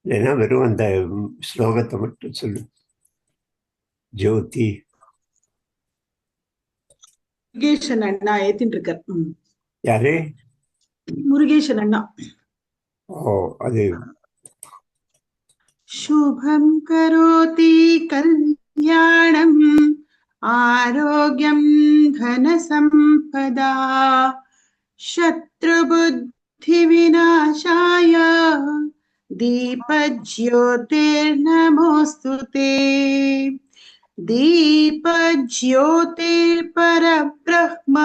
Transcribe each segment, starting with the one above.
இல்லைன்னா வெறும் அந்த ஸ்லோகத்தை மட்டும் சொல்லு. ஜோதி. முருகேசன் அண்ணா ஏத்தின்னு இருக்கார். யாரு? முருகேசன் அண்ணா. ஓ, அது शुभं करोति कल्याणम् आरोग्यं धनसम्पदा शत्रुबुद्धिविनाशाय दीपज्योतिर्नमोऽस्तु ते। दीपज्योतिर्परब्रह्म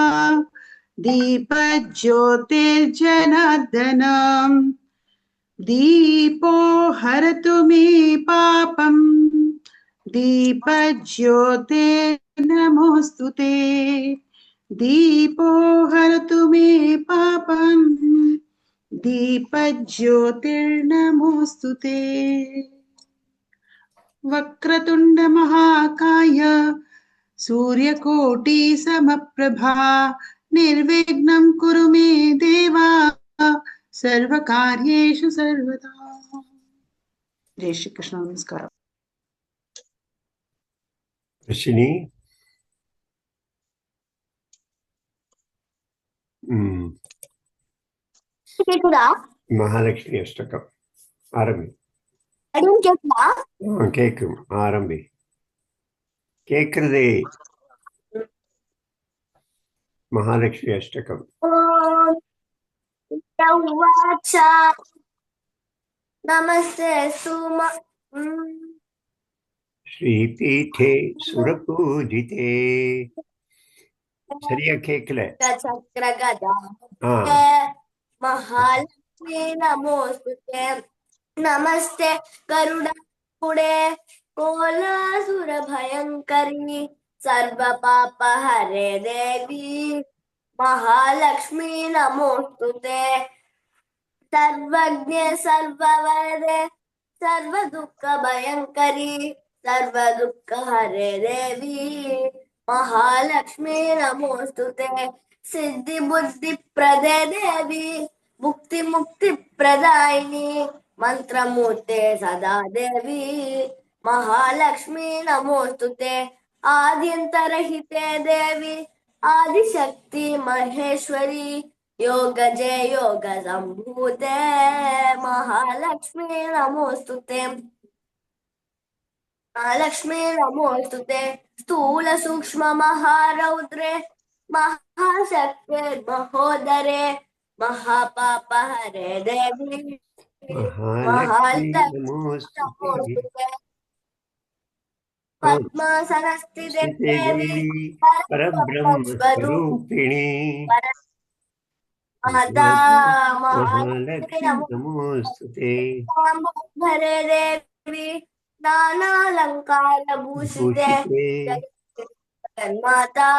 दीपज्योतिर्जनार्दनम् दीपो हरतु मे पापम् दीपज्योतिर्नमोऽस्तु ते। दीपो हरतु मे पापम् दीपज्योतिर्नमोऽस्तु ते। वक्रतुण्ड महाकाय सूर्यकोटि समप्रभा निर्विघ्नं कुरु मे देवा सर्वकार्येषु सर्वदा। जय श्री कृष्ण. नमस्कार. ரஷினி. மகாலட்சுமி அஷ்டகம் ஆரம்பி. கேக்கும் ஆரம்பி. கேக்குறதே. மகாலட்சுமி அஷ்டகம். நமஸ்தே ஸ்ரீபீठे சுரபூஜிதே. சரியா கேக்கல. महालक्ष्मी नमोस्तुते। नमस्ते गरुडपुडे कोलासुर भयंकरी सर्व पाप हरे देवी महालक्ष्मी नमोस्तुते। सर्वज्ञ सर्ववरदे सर्व दुःख भयंकरी सर्व दुःख हरे देवी महालक्ष्मी नमोस्तुते। सिद्धि बुद्धि प्रदे देवी मुक्ति मुक्ति प्रदायिनी मंत्रमूर्ते सदा देवी महालक्ष्मी नमोस्तुते। आद्यंतरहिते देवी आदिशक्ति महेश्वरी योग जय योग संभूते महालक्ष्मी नमोस्तुते। महालक्ष्मी नमोस्तुते। स्थूल सूक्ष्म महारौद्रे महाशक्ति महोदरे महापाप हरे देवी महालक्ष्मी नमोस्तुते। पद्मासनस्थिते देवी परब्रह्म स्वरूपिणी माता महालक्ष्मी नमोस्तुते। हरे देवी नानालंकार भूषिते माता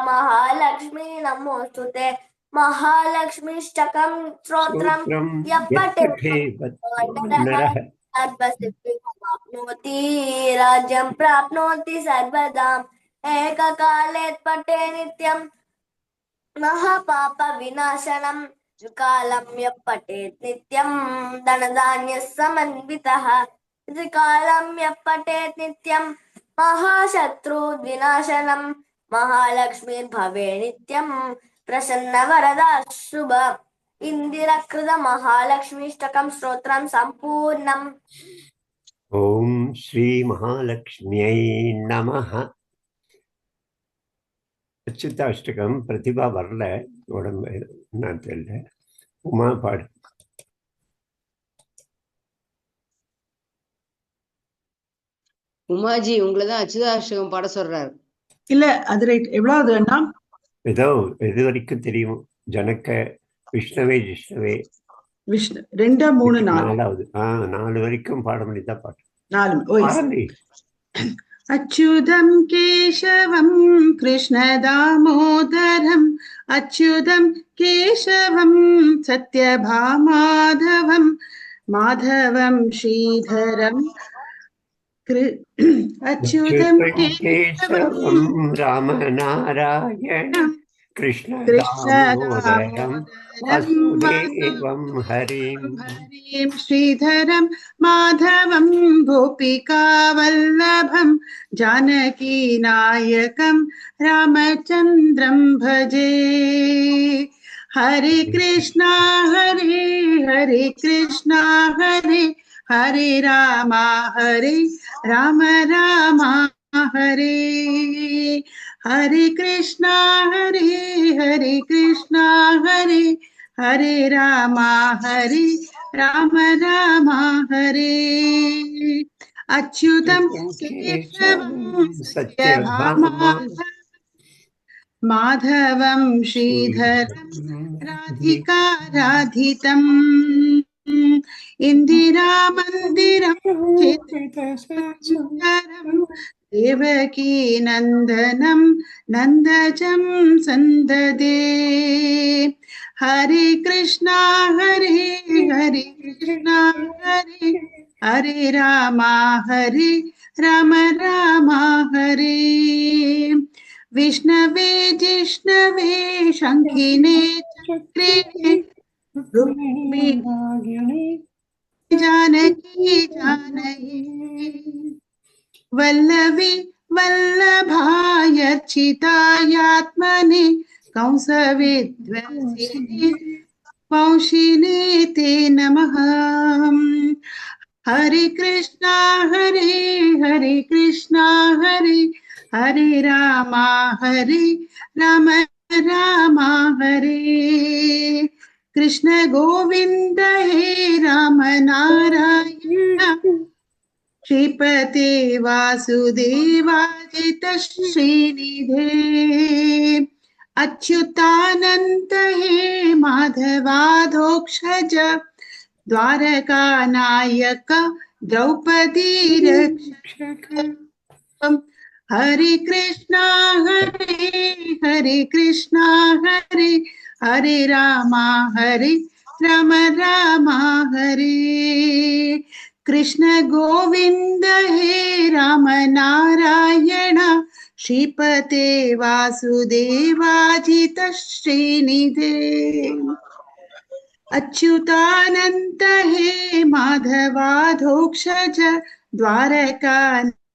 महालक्ष्मी नमोस्तुते। महालक्ष्मीष्टकं स्तोत्रं यपठे सर्वसिद्धिमवाप्नोति राज्यं प्राप्नोति सर्वदा। एककाले पठे नित्यं महापाप विनाशनं त्रिकालं यः पठेत् नित्यं धनधान्यः समन्वितः। त्रिकालं यः पठेत् नित्यं महाशत्रु विनाशनं महालक्ष्मीर्भवे नित्यं प्रसन्नवरदा शुभ। इंदिरकृत महालक्ष्मीष्टकं स्तोत्रं संपूर्णम्। ओम श्री महालक्ष्म्यै नमः. அச்சுதாஷ்டகம் பிரதிபா வரல, உடம்பு என்னன்னு தெரியல. உமா பாடு. உமாஜி உங்களதான் அச்சுதாஷ்டகம் பாட சொல்றாரு. இல்ல அது ரைட். எவ்வளவு அண்ணா? ஏதோ எது வரைக்கும் தெரியும். ஜனக்க விஷ்ணவே ஜிஷ்ணவே விஷ்ணு 2 3 4 4வது 4 வரைக்கும் பாட முடியுதா? பாட்டு 4. अच्युतं केशवं कृष्णदामोदरं अच्युतं केशवं सत्यभामाधवं माधवं श्रीधरं अच्युतं केशवं रामनारायणं कृष्ण कृष्णदामोदरं वासुदेवं हरिं हरिं श्रीधरं माधवं गोपिकावल्लभं जानकीनायकं रामचन्द्रं भजे। हरे कृष्णा हरे कृष्णा हरे राम राम हरे हरे कृष्णा हरे कृष्णा हरे राम राम हरे अच्युतं केशवं सत्यभामा माधवं श्रीधरं राधिका राधितम् इन्दिरामन्दिरं चित्रं देवकी नन्दनं नन्दजं सन्ददे। हरे कृष्णा कृष्णा हरे राम राम हरे विष्णवे जिष्णवे शङ्खिने चक्रे रुक्मिणी जानकी वल्लवी वल्लभायर्चितायात्मने कंसविध्वंसिनी वंशिने ते नमः। हरे कृष्णा कृष्णा हरे राम राम हरे कृष्ण गोविंद हे राम नारायण श्रीपते वासुदेवाजित श्रीनिधे अच्युतानंत हे माधवाधोक्षज द्वारका नायक द्रौपदी रक्षक। हरे कृष्णा हरे राम राम हरे कृष्ण गोविंद हे राम नारायण श्रीपते वासुदेवाजित श्रीनिधे अच्युतानंत हे माधवाधोक्षज द्वारका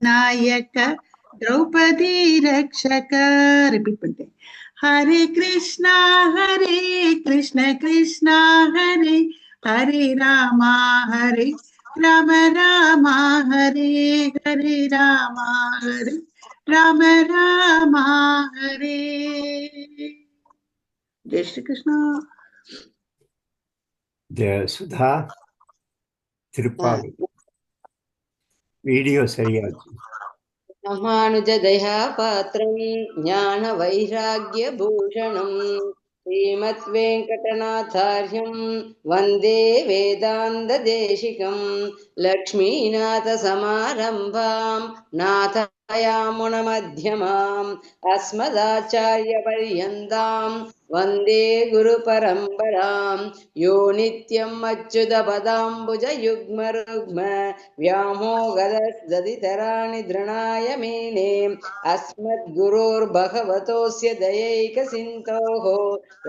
नायक द्रौपदी रक्षक। रिपीट करते हरे कृष्णा कृष्णा हरे राम राम हरे राम राम हरे। जय श्री कृष्ण। जय सुधा திருப்பாவை வீடியோ சரியாச்சு. ராமானுஜ தயா பாத்திரம் ஞான வைராகிய பூஷணம் ஸ்ரீமத் வெங்கடநாதார்யம் வந்தே வேதாந்த தேசிகம் லக்ஷ்மீநாத சமாரம்பாம் நாதயாமுனமத்யமாம் அஸ்மதாச்சாரிய பர்யந்தாம் வந்தே குரு பரம்பராம் யோ நித்யம் அச்சுத பதாம்புஜ யுக்ம ருக்ம व्यामोगदधराणि धृणाय मेने अस्मद्गुरोर्भगवतोऽस्य दयैकसिन्धोः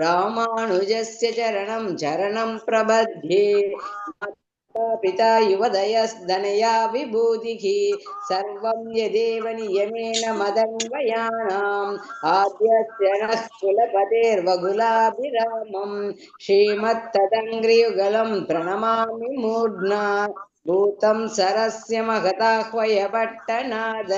रामानुजस्य चरणं शरणं प्रबध्ये। पिता युवदयस्तनया विभूतिः सर्वं यदेव नियमेन मदन्वयानाम् आद्यस्य नः कुलपतेर्वकुलाभिरामम् श्रीमत्तदङ्घ्रियुगलं प्रणमामि मूर्ध्ना भूतं सरस्य महदाह्वयपट्टनाद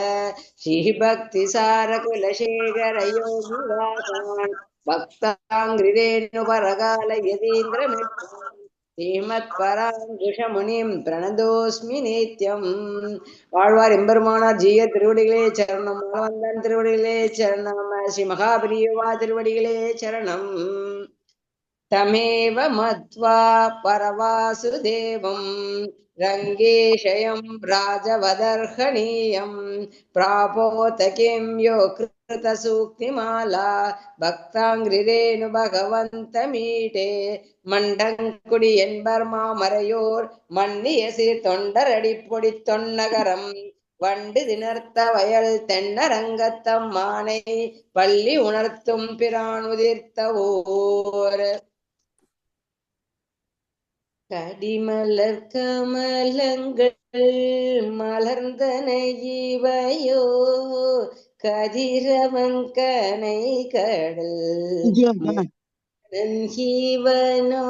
श्रीभक्तिसारकुलशेखरयोगिवासान् भक्ताङ्घ्रिरेणुपरकाल यतीन्द्रमित्रम् श्रीमत्पराङ्कुशमुनिं प्रणतोऽस्मि नित्यम् வாழ்வார் எம்பெருமானார் ஜீய திருவடிகளே சரணம். ஆழ்வார்ந்தன் திருவடிகளே சரணம். ஸ்ரீ மகாபிரியவா திருவடிகளே சரணம். तमेव मत्वा परवासुदेवं रङ्गेशयं राजवदर्हणीयं प्रापोत किं यो कृतसूक्तिमाला भक्ताङ्घ्रिरेणु भगवन्तमीटे மண்டங்குடி என்பர் மாமரையோர் மன்னிய சீர் தொண்டரடிப்பொடி தொன்னகரம் வண்டு திணர்த்த வயல் தென்னரங்கத்தம் மானை பள்ளி உணர்த்தும் பிரான் உதிர்த்த ஓர் கடிமலர் கமலங்கள் மலர்ந்தன இவையோ கதிரவன் கனை கடல் ஜீவனோ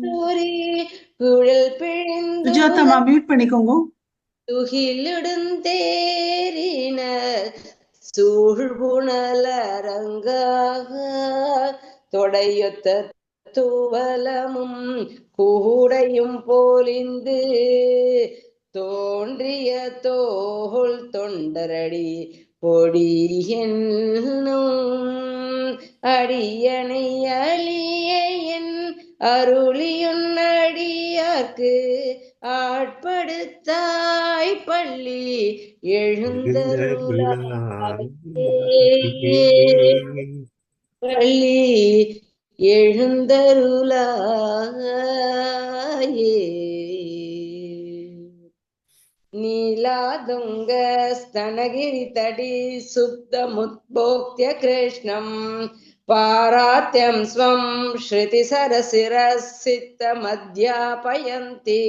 தூரி குழல் பிழிந்து சுஜாதாமா மியூட் பண்ணிக்கோங்க. துகிலிடுந்தேரின சூழ்புணலரங்காக தொடையொத்த தூவலமும் கூடையும் போலிந்து தோன்றிய தோள் தொண்டரடி பொடி என்னும் அடியணை அழிய என் அருளியுன்னடியார்க்கு ஆட்படுத்தாய் பள்ளி எழுந்தருளாய் பள்ளி எழுந்தருளாயே. நீலாதுங்க स्तनगिरि तटी सुप्तमुद्बोक्त्य कृष्णं पारात्यं स्वं श्रुतिसरसिरसिद्धमध्यापयन्ति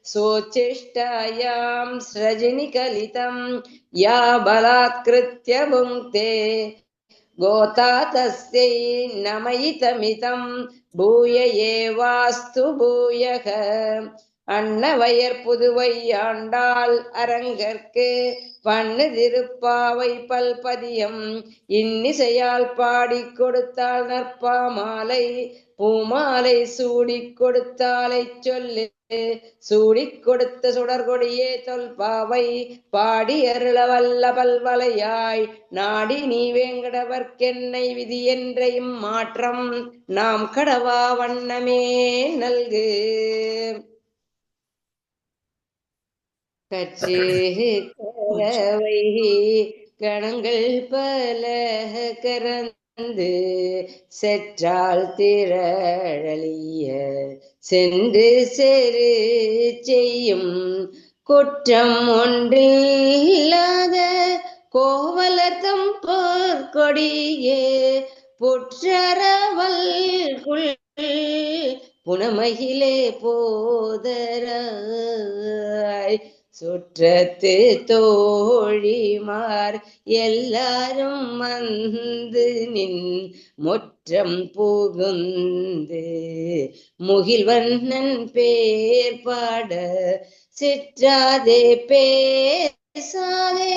सोच्छिष्टायां सृजनिकलितं या बलात्कृत्य भुङ्क्ते गोता तस्यै नमयितमितं भूय एवास्तु भूयः. அன்னவயற் புதுவை ஆண்டாள் அரங்கற்கு பண்ணு திருப்பாவை பல்பதியம் இன்னிசையால் பாடிக் கொடுத்தாள் நற்பாமாலை பூமாலை சூடிக் கொடுத்தாலை சொல்லு சூடிக் கொடுத்த சுடர்கொடியே தொல்பாவை பாடி அருள வல்ல பல்வலையாய் நாடி நீ வேங்கடவர்க்கென்னை விதி என்ற இம்மாற்றம் நாம் கடவா வண்ணமே நல்கு. கற்று கரவை கணங்கள் பல கரந்து செற்றால் திரளிய சென்று செரு செய்யும் குற்றம் ஒன்றில்லாத கோவலர்தம் போர்க்கொடியே புற்றரவல்குள் புனமகிலே போதராய் சுற்றத்து தோழிமார் எல்லாரும் வந்து நின் முற்றம் புகுந்து முகில்வண்ணன் பேர் பாட சிற்றாதே பேசாதே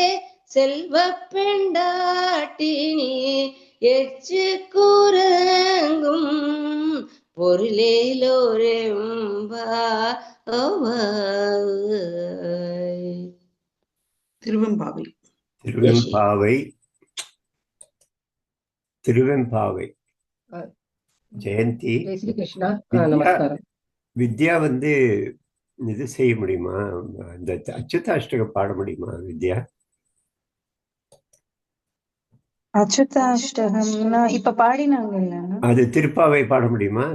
செல்வ பெண்டாட்டினி எச்சு கூறங்கும் திருவெம்பாவை. திருவெம்பாவை திருவெம்பாவை ஜெயந்தி கிருஷ்ணா வித்யா வித்யா வந்து இது செய்ய முடியுமா? இந்த அச்சுதாஷ்டகம் பாட முடியுமா வித்யா? அச்சுதாஷ்டகம் இப்ப பாடினாங்கல்ல, அது திருப்பாவை பாட முடியுமா?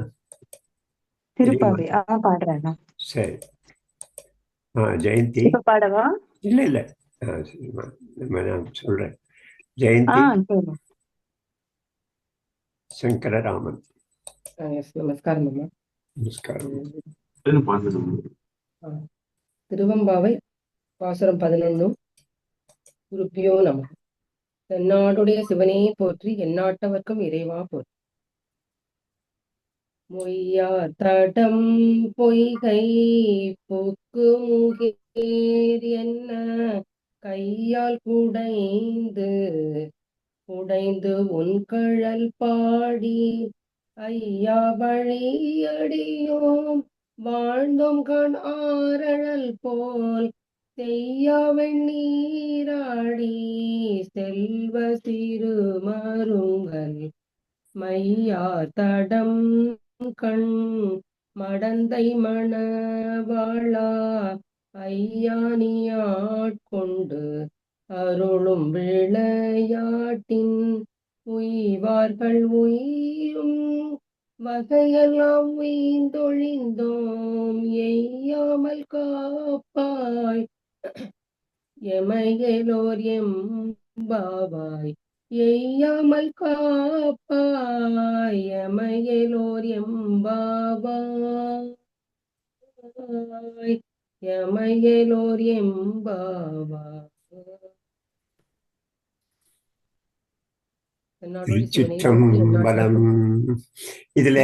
திருப்பாவை பாடுறேன். சரி. ஜெயந்தி இப்ப பாடவா? இல்ல இல்ல நான் சொல்றேன். ஜெயந்தி சங்கரராமன். நமஸ்காரம். நமஸ்காரம். திருவெம்பாவை பாசுரம் 11. குருப்பியோ நம. தென்னாடுடைய சிவனே போற்றி, எந்நாட்டவர்க்கும் இறைவா போற்றி. மொய்யா தடம் பொய்கை போக்கு முகேர் என்ன கையால் குடைந்து உன் கழல் பாடி ஐயா வழியடியோம் வாழ்ந்தோம் கண் ஆரழல் போல் செய்யா வெண்ணீராடி செல்வ சிறுமருங்கள் மையார் தடம் கண் மடந்தை மணவாளா ஐயானி ஆட்கொண்டு அருளும் விளையாட்டின் உய்வார்கள் உயிரும் வகையெல்லாம் வீந்தொழிந்தோம் எய்யாமல் காப்பாய் எமையலோர் எம்பாவாய் எய்யாமல் காப்பாய் எமையலோர் எம்பாவாய் எமையலோர் எம்பாவாய். திருச்சிற்றம்பலம். இதுல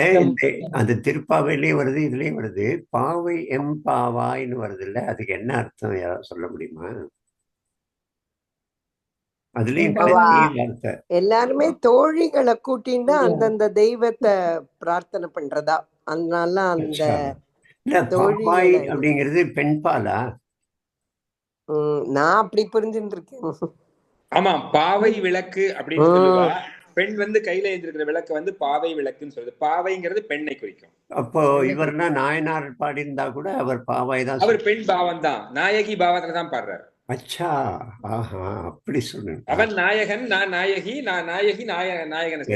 அது திருப்பாவையிலயும் வருது, இதுலயும் வருது. பாவை எம்பாவாய்ன்னு வருது இல்ல, அதுக்கு என்ன அர்த்தம் யாராவது சொல்ல முடியுமா? அதுலயும் வார்த்தை எல்லாருமே தோழிகளை கூட்டின்னு அந்தந்த தெய்வத்தை பிரார்த்தனை பண்றதா, அதனால அந்த பாவாய் அப்படிங்கிறது பெண்பாலா? நான் அப்படி புரிஞ்சுட்டு இருக்கேன். ஆமா, பாவை விளக்கு அப்படின்னு சொல்லுவா. பெண் வந்து கையில எழுந்திருக்கிற விளக்கு வந்து பாவை விளக்குன்னு சொல்லுது. பாவைங்கிறது பெண்ணை குறிக்கும். அப்போ இவர்னா நாயனார் பாடியிருந்தா கூட அவர் பாவாய் தான். அவர் பெண் பாவம் தான், நாயகி பாவத்துல தான் பாடுறாரு. அச்சா, ஆஹா, அப்படி சொல்லுங்க. அவன் நாயகன், நான் நாயகி, நான் நாயகி, நாயகன்.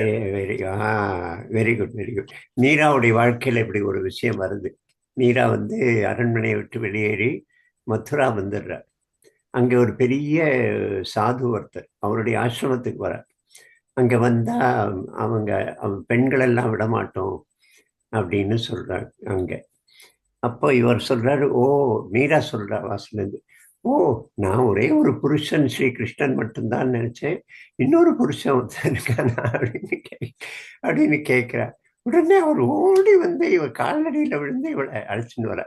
Very good, very good. மீராவுடைய வாழ்க்கையில இப்படி ஒரு விஷயம் வருது. மீரா வந்து அரண்மனையை விட்டு வெளியேறி மதுரா வந்துடுறார். அங்கே ஒரு பெரிய சாது ஒருத்தர் அவருடைய ஆசிரமத்துக்கு வர. அங்கே வந்தால் அவங்க பெண்களெல்லாம் விடமாட்டோம் அப்படின்னு சொல்கிறார் அங்கே. அப்போ இவர் சொல்கிறாரு, ஓ, மீரா சொல்கிறா வாசலேருந்து, ஓ, நான் ஒரே ஒரு புருஷன் ஸ்ரீ கிருஷ்ணன் மட்டும்தான் நினச்சேன், இன்னொரு புருஷன் ஒருத்தன் இருக்கானா அப்படின்னு கேட்குறார். உடனே அவர் ஓடி வந்து இவள் கால்நடையில் விழுந்து இவளை அழைச்சின்னு வர,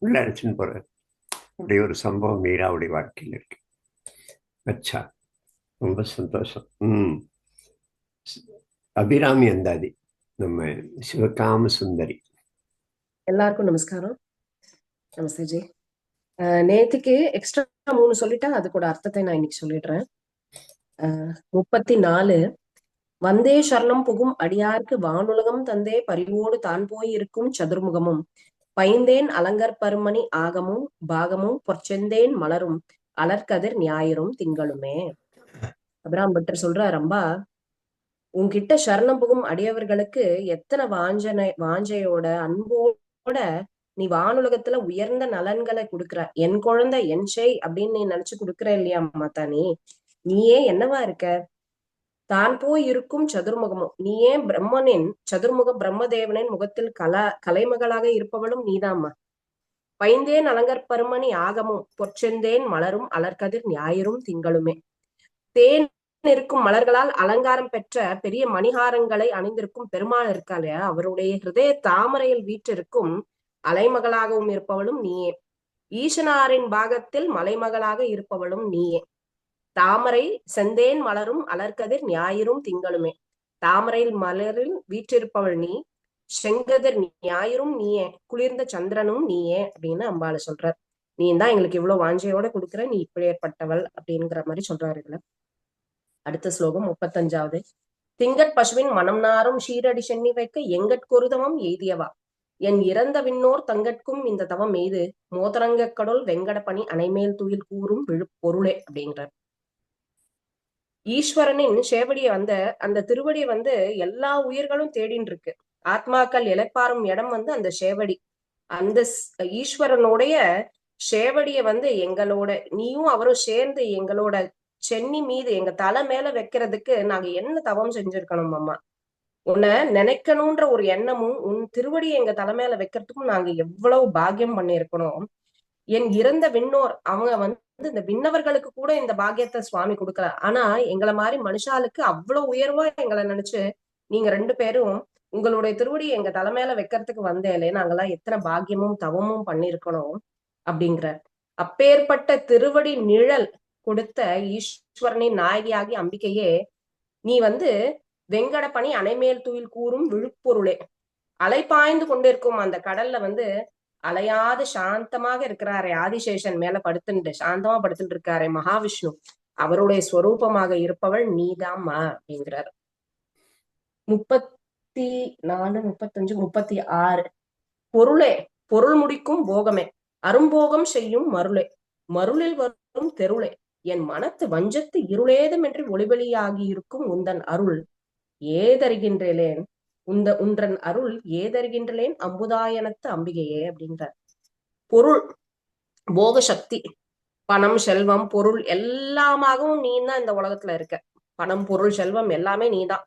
உள்ள அழைச்சின்னு போகிறார். அப்படி ஒரு சம்பவம் மீராவுடைய வாழ்க்கையில் இருக்கு. அச்சா, ரொம்ப சந்தோஷம். அபிராமி அந்தாதி, நம்ம சிவகாம சுந்தரி. எல்லாருக்கும் நமஸ்காரம். நமஸ்தே ஜி. நேத்துக்கு எக்ஸ்ட்ரா 3 சொல்லிட்டா அதுக்கூட அர்த்தத்தை நான் இன்னைக்கு சொல்லிடுறேன். 34 வந்தே சரணம் புகும் அடியார்க்கு வானுலகம் தந்தே பரிவோடு தான் போய் இருக்கும் சதுர்முகமும் பைந்தேன் அலங்கர் பருமணி ஆகமும் பாகமும் பொற்செந்தேன் மலரும் அலர்கதிர் ஞாயிறும் திங்களுமே. அபிராம் பட்டர் சொல்ற, ரம்பா, உன்கிட்ட சரணம் புகும் அடியவர்களுக்கு எத்தனை வாஞ்சையோட அன்போட நீ வானுலகத்துல உயர்ந்த நலன்களை கொடுக்குற. என் குழந்தை என் செய் அப்படின்னு நீ நினைச்சு கொடுக்குற இல்லையா மாத்தா? நீயே என்னவா இருக்க? தான் போய் இருக்கும் சதுர்முகமும், நீயே பிரம்மனின் சதுர்முக பிரம்மதேவனின் முகத்தில் கலைமகளாக இருப்பவளும் நீதாம்மா. பைந்தேன் அலங்கர் பருமணி ஆகமும் பொற்செந்தேன் மலரும் அலர்கதிர் ஞாயிறும் திங்களுமே. தேன் இருக்கும் மலர்களால் அலங்காரம் பெற்ற பெரிய மணிகாரங்களை அணிந்திருக்கும் பெருமாள் இருக்காளே, அவருடைய ஹிருதய தாமரையில் வீற்றிருக்கும் அலைமகளாகவும் இருப்பவளும் நீயே. ஈசனாரின் பாகத்தில் மலைமகளாக இருப்பவளும் நீயே. தாமரை செந்தேன் மலரும் அலர்கதிர் ஞாயிறும் திங்களுமே. தாமரையில் மலரில் வீற்றிருப்பவள் நீ, செங்கதிர் ஞாயிறும் நீயே, குளிர்ந்த சந்திரனும் நீயே அப்படின்னு அம்பாளை சொல்றார். நீ தான் எங்களுக்கு இவ்வளவு வாஞ்சையோட கொடுக்குற, நீ இப்படி ஏற்பட்டவள் அப்படிங்கிற மாதிரி சொல்றாரு இதுல. அடுத்த ஸ்லோகம் 35வது. திங்கட் பசுவின் மனம் நாரும் ஷீரடி சென்னி வைக்க எங்கட்கொருதவம் எய்தியவா, என் இறந்த விண்ணோர் தங்கட்கும் இந்த தவம் எய்து மோதரங்க கடல் வெங்கட பணி அணைமேல் துயில் கூறும் விழுப்பொருளே அப்படிங்கிறார். ஈஸ்வரனின் சேவடியை அந்த திருவடியை எல்லா உயிர்களும் தேடின்னு இருக்கு. ஆத்மாக்கள் இளைப்பாறும் இடம் அந்த சேவடி. அந்த ஈஸ்வரனுடைய சேவடியை எங்களோட நீயும் அவரும் சேர்ந்து எங்களோட சென்னி மீது எங்க தலை மேல வைக்கிறதுக்கு நாங்க என்ன தவம் செஞ்சிருக்கணும் அம்மா? உன்னை நினைக்கணும்ன்ற ஒரு எண்ணமும் உன் திருவடியை எங்க தலை மேல வைக்கிறதுக்கும் நாங்க எவ்வளவு பாக்கியம் பண்ணிருக்கணும். என் இறந்த விண்ணோர் அவங்க இந்த விண்ணவர்களுக்கு கூட இந்த பாக்கியத்தை சுவாமி கொடுக்கல. ஆனா எங்களை மாதிரி மனுஷாளுக்கு அவ்வளவு உயர்வா எங்களை நினைச்சு நீங்க 2 பேரும் உங்களுடைய திருவடியை எங்க தலைமையில வைக்கிறதுக்கு வந்தேலே நாங்கெல்லாம் எத்தனை பாக்கியமும் தவமும் பண்ணிருக்கணும் அப்படிங்கிறார். அப்பேற்பட்ட திருவடி நிழல் கொடுத்த ஈஸ்வரனின் நாயகியாகி அம்பிகையே, நீ வெங்கட பணி அணைமேல் துயில் கூறும் விழுப்பொருளே. அலைப்பாய்ந்து கொண்டிருக்கும் அந்த கடல்ல அலையாது சாந்தமாக இருக்கிறாரே ஆதிசேஷன் மேல படுத்துட்டு சாந்தமா படுத்துட்டு இருக்காரே மகாவிஷ்ணு, அவருடைய ஸ்வரூபமாக இருப்பவள் நீதாம்மா அப்படிங்கிறார். 34, 35, 36 பொருளே, பொருள் முடிக்கும் போகமே, அரும்போகம் செய்யும் மருளே, மருளில் வரும் தெருளே, என் மனத்து வஞ்சத்து இருளேதமென்று ஒளிவெளியாகி இருக்கும் உந்தன் அருள் ஏதறிகின்றேன். உன்றன் அருள் ஏதருகின்றேன் அம்புதாயனத்து அம்பிகையே அப்படின்றார். பொருள், போக சக்தி, பணம், செல்வம், பொருள் எல்லாமாகவும் நீ தான் இந்த உலகத்துல இருக்க. பணம், பொருள், செல்வம் எல்லாமே நீதான்.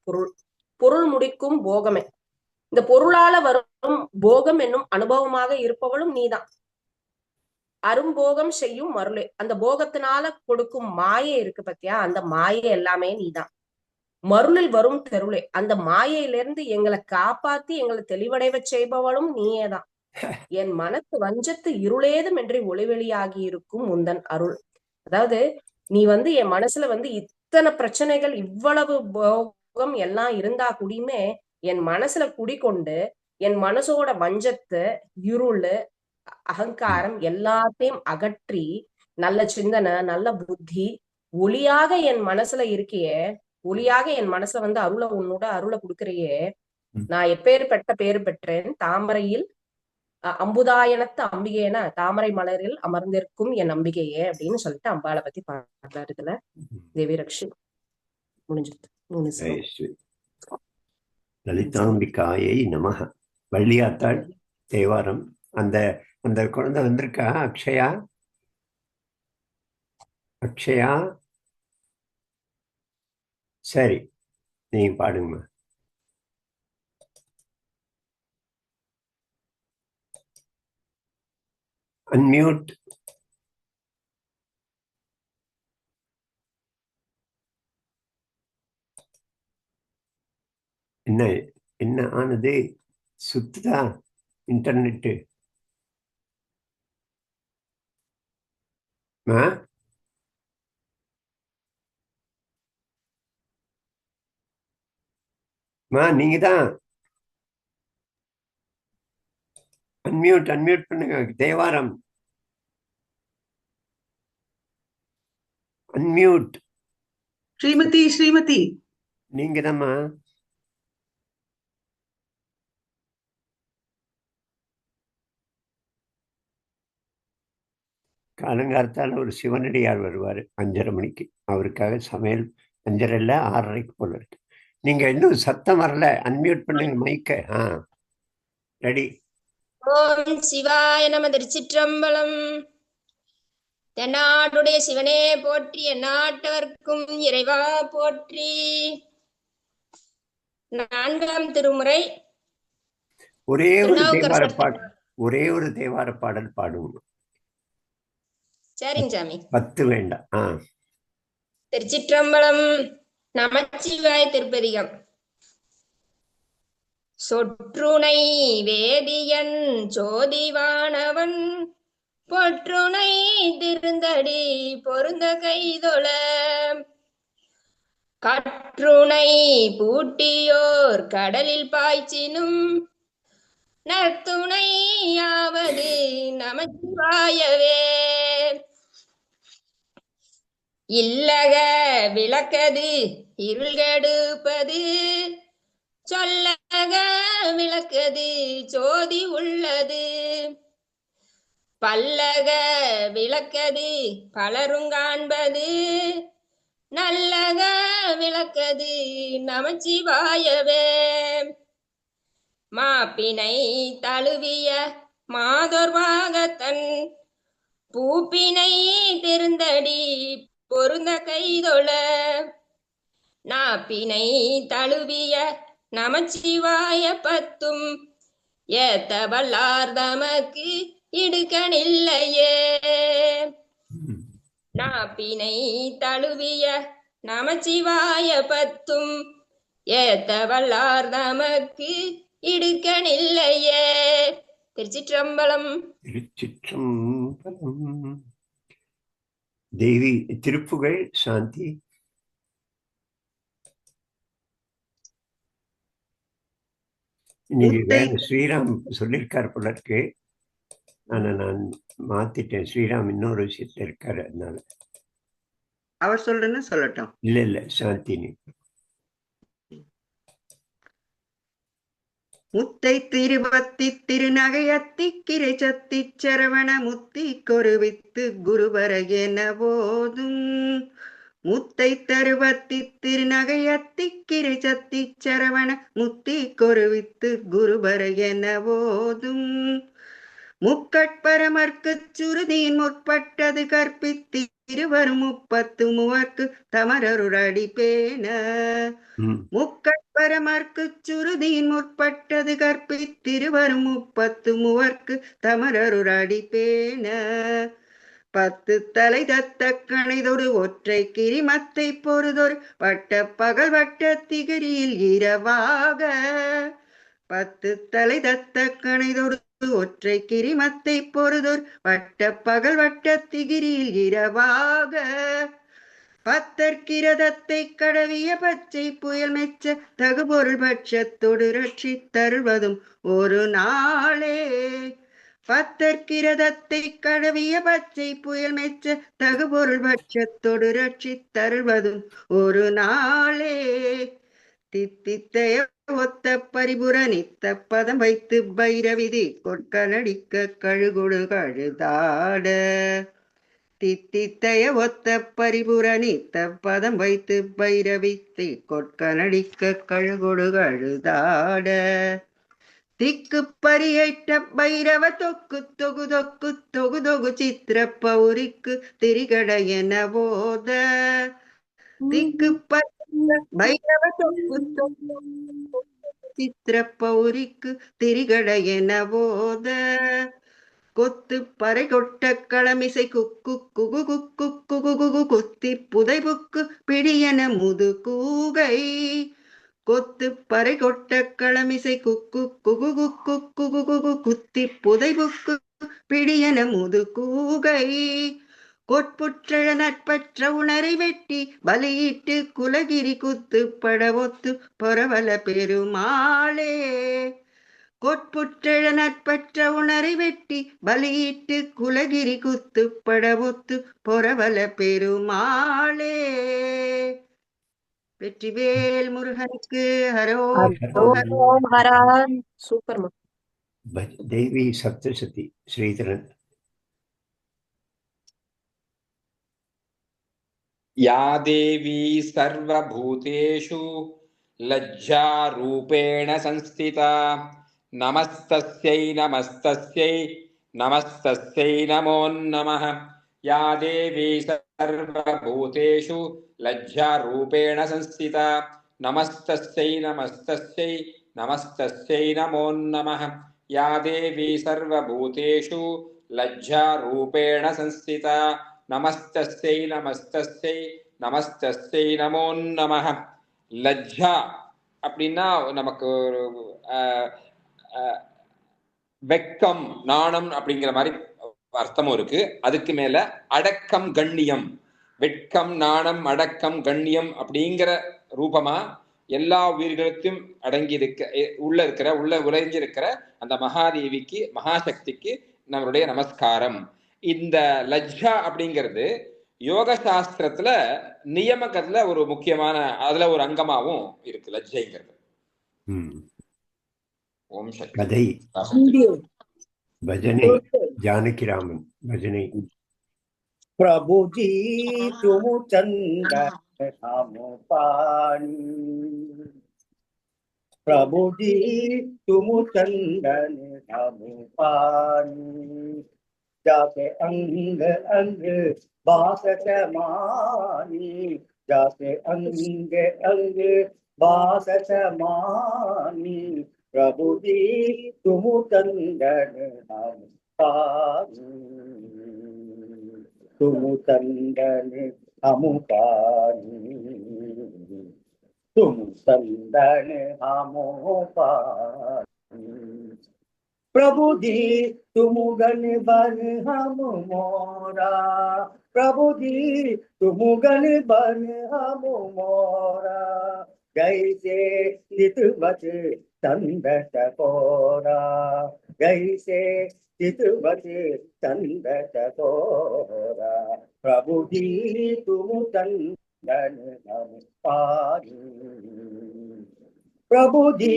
பொருள் முடிக்கும் போகமே. இந்த பொருளால வரும் போகம் என்னும் அனுபவமாக இருப்பவளும் நீதான். அரும்போகம் செய்யும் மருளே. அந்த போகத்தினால கொடுக்கும் மாயை இருக்கு பத்தியா, அந்த மாயை எல்லாமே நீதான். மருளில் வரும் தெருளே. அந்த மாயையிலிருந்து எங்களை காப்பாத்தி எங்களை தெளிவடைவ செய்பவளும் நீயேதான். என் மனத்து வஞ்சத்து இருளேதும் என்று ஒளிவெளியாகி இருக்கும் உந்தன் அருள். அதாவது நீ என் மனசுல இத்தனை பிரச்சனைகள், இவ்வளவு போகம் எல்லாம் இருந்தா கூடியுமே என் மனசுல குடிக்கொண்டு என் மனசோட வஞ்சத்து, இருள், அகங்காரம் எல்லாத்தையும் அகற்றி நல்ல சிந்தனை, நல்ல புத்தி, ஒளியாக என் மனசுல இருக்கியே, ஒளியாக என் மனசுல அருளை, உன்னோட அருளை கொடுக்கறியே. நான் எப்பேற்பட்ட பேரு பெற்றேன், தாமரையில் அம்புதாயனத்து அம்பிகையன, தாமரை மலரில் அமர்ந்திருக்கும் என் அம்பிகையே அப்படின்னு சொல்லிட்டு அம்பாளை பத்தி பாடுறாரு இதுல. தேவி ரக்ஷி முடிஞ்சது. லலிதாம்பிகாயை நமக. வள்ளியாத்தாள் தேவாரம். அந்த அந்த குழந்தை வந்திருக்கா? அக்ஷயா, அக்ஷயா, சரி நீங்க பாடுங்கம்மா. அன்மியூட். என்ன என்ன ஆனது? சுத்துதா இன்டர்நெட்டு? நீங்க தான் அன்மியூட் பண்ணுங்க. தேவாரம் அன்மியூட். ஸ்ரீமதி நீங்க தான்மா. காலங்காலத்தால ஒரு சிவனடியார் வருவார் 5:30 மணிக்கு. அவருக்காக சமையல். 5:30 இல்ல 6:30 போல இருக்கு. நீங்க இன்னும் சத்தம் வரல. அன்மியூட் பண்ணுங்க மைக்க. ரெடி. ஓம் சிவாய நம. திருச்சிற்றம்பலம். தென்னாடுடைய சிவனே போற்றி, எந்நாட்டவர்க்கும் இறைவா போற்றி. 4ஆம் திருமுறை. ஒரே ஒரு தேவார பாடல் பாடுங்க. சரிங்க சாமி. 10 வேண்டாம். திருச்சிற்றம்பலம். நமச்சிவாய திருப்பதிகம். சொற்றுணை வேதியன் சோதிவானவன் பொற்றுணை திருந்தடி பொருந்த கைதொழ கற்றுணை பூட்டியோர் கடலில் பாய்ச்சினும் நற்துணையாவது நமச்சிவாயவே. இல்லக விளக்கது இருள்கெடுப்பது சொல்லக விளக்கது சோதி உள்ளது பல்லக விளக்கது பலரும் காண்பது நல்லக விளக்கது நமச்சிவாயவே. மாப்பினை தழுவிய மாதொர்வாகத்தன் பூப்பினை திருந்தடி பொருந்த கைதொழ நாப்பினை தழுவிய நமச்சிவாய 10 ஏத்த வல்லார் தமக்கு இடுக்கணில்லையே. நாப்பினை தழுவிய நமச்சிவாய 10 ஏத்த வல்லார் தமக்கு இடுக்கணில்லையே. திருச்சிற்றம்பலம். தேவி திருப்புகழ் சாந்தி. இன்னைக்கு ஸ்ரீராம் சொல்லியிருக்காரு போல இருக்கு. ஆனா நான் மாத்திட்டேன். ஸ்ரீராம் இன்னொரு விஷயத்துல இருக்காரு, அதனால அவர் சொல்றேன்னு சொல்லட்டும். இல்ல சாந்தினி. முத்தை திருவத்தி திருநகையத்தி கிரை சத்தி சரவண முத்தி கொருவித்து குருவர என போதும் முத்தை தருவத்தி திருநகையத்தி கிரை சத்தி சரவண முத்தி கொருவித்து குருபர என ஓதும் முக்கட்பரமர்க்குச் சுருதியின் முற்பட்டது கற்பித்து இருவரும் 30 மூவர்க்கு தமரருளடி பேண முக்கட்பரமர்க்குச் சுருதியின் முற்பட்டது கற்பித்திருவரும் 30 மூவர்க்கு தமரருளடி பேண 10 தலை தத்த கணைதொரு ஒற்றை கிரிமத்தை பொறுதொரு வட்ட பகல் வட்ட திகிரியில் இரவாக 10 தலை தத்த கணைதொரு ஒற்றை கிரிமத்தை பொறுதொரு வட்ட பகல் வட்ட திகிரியில் இரவாக 10 கிரதத்தை கடவிய பச்சை புயல் மெச்ச தகுபொருள் பட்சத்தொடு ரட்சி தருவதும் ஒரு நாளே 10 கிரதத்தை கடவிய பச்சை புயல் மெச்ச தகுபொருள் பட்சத்தொடு ரட்சி தருவதும் ஒரு நாளே தித்தித்தைய ஒத்த பரிபுர நித்த பதம் வைத்து பைரவிதி கொட்கனடிக்க கழுகுடு கழுதாட தித்தித்தைய ஒத்த பரிபுர நித்த பதம் வைத்து பைரவித்தி கொட்கனடிக்க கழுகுடு கழுதாட திக்கு பரியேற்ற பைரவ தொக்கு தொகு தொக்கு தொகு தொகு சித்திர பௌரிக்கு திரிகட என போத திக்கு பைரவ தொக்கு தொகு சித்திர பௌரிக்கு திரிகட என போத கொத்து பறை கொட்ட களமிசை குக்கு குகு குக்கு குகு குகு குத்தி புதைபுக்கு பிடியன முது கூகை கொத்து பறை கொட்ட களமிசை குக்கு குகு குக்கு குகு குகு குத்தி புதைபுக்கு பிடியன முது கூகை கொட்புற்றழ நட்பற்ற உணரை வெட்டி பலியிட்டு குலகிரி குத்து படவொத்து பொறவல பெருமாளே கொட்புற்றழ நட்பற்ற உணரை வெட்டி பலியிட்டு குலகிரி குத்து படவொத்து பொறவல பெருமாளே வெற்றிவேல் முருகனுக்கு ஹரோஹரா. சூப்பர். தேவி சப்தசதி ஸ்ரீதரன். या देवी सर्वभूतेषु लज्जारूपेण संस्थिता नमस्तस्यै नमस्तस्यै नमस्तस्यै नमो नमः. या देवी सर्वभूतेषु लज्जारूपेण संस्थिता नमस्तस्यै नमस्तस्यै नमस्तस्यै नमो नमः. या देवी सर्वभूतेषु लज्जारूपेण संस्थिता நமஸ்தஸ்யை நமஸ்தஸ்யை நமஸ்தஸ்யை நமோ நமஹ. லஜ்ஜா அப்படின்னா நமக்கு ஒரு வெக்கம் நாணம் அப்படிங்கிற மாதிரி அர்த்தமும் இருக்கு. அதுக்கு மேல அடக்கம் கண்ணியம், வெட்கம் நாணம் அடக்கம் கண்ணியம் அப்படிங்கிற ரூபமா எல்லா உயிர்களுக்கும் அடங்கி உள்ள உறைஞ்சிருக்கிற அந்த மகாதேவிக்கு மகாசக்திக்கு நம்மளுடைய நமஸ்காரம். இந்த லஜ்ஜா அப்படிங்கிறது யோக சாஸ்திரத்துல நியமகத்துல ஒரு முக்கியமான அதுல ஒரு அங்கமாவும் இருக்கு லஜ்ஜைங்கிறது. ஓம் சக்தி. கதை பஜனை ஜானகிராமன் பஜனை. பிரபுஜி துமு சந்தன பாணி பிரபுஜி துமு சந்தன பாணி जाके अंग अंग बासत मानी जाके अंग अंग बासत मानी प्रभु जी तुम चंदन हम पानी तुम चंदन हम पानी तुम चंदन हम पानी प्रभु जी तुम गण बन हम मोरा प्रभु जी तुम गण बन हम मोरा जैसे चितवत चंद चकोरा जैसे चितवत चंद चकोरा प्रभु जी तुम चंदन हम पानी प्रभु जी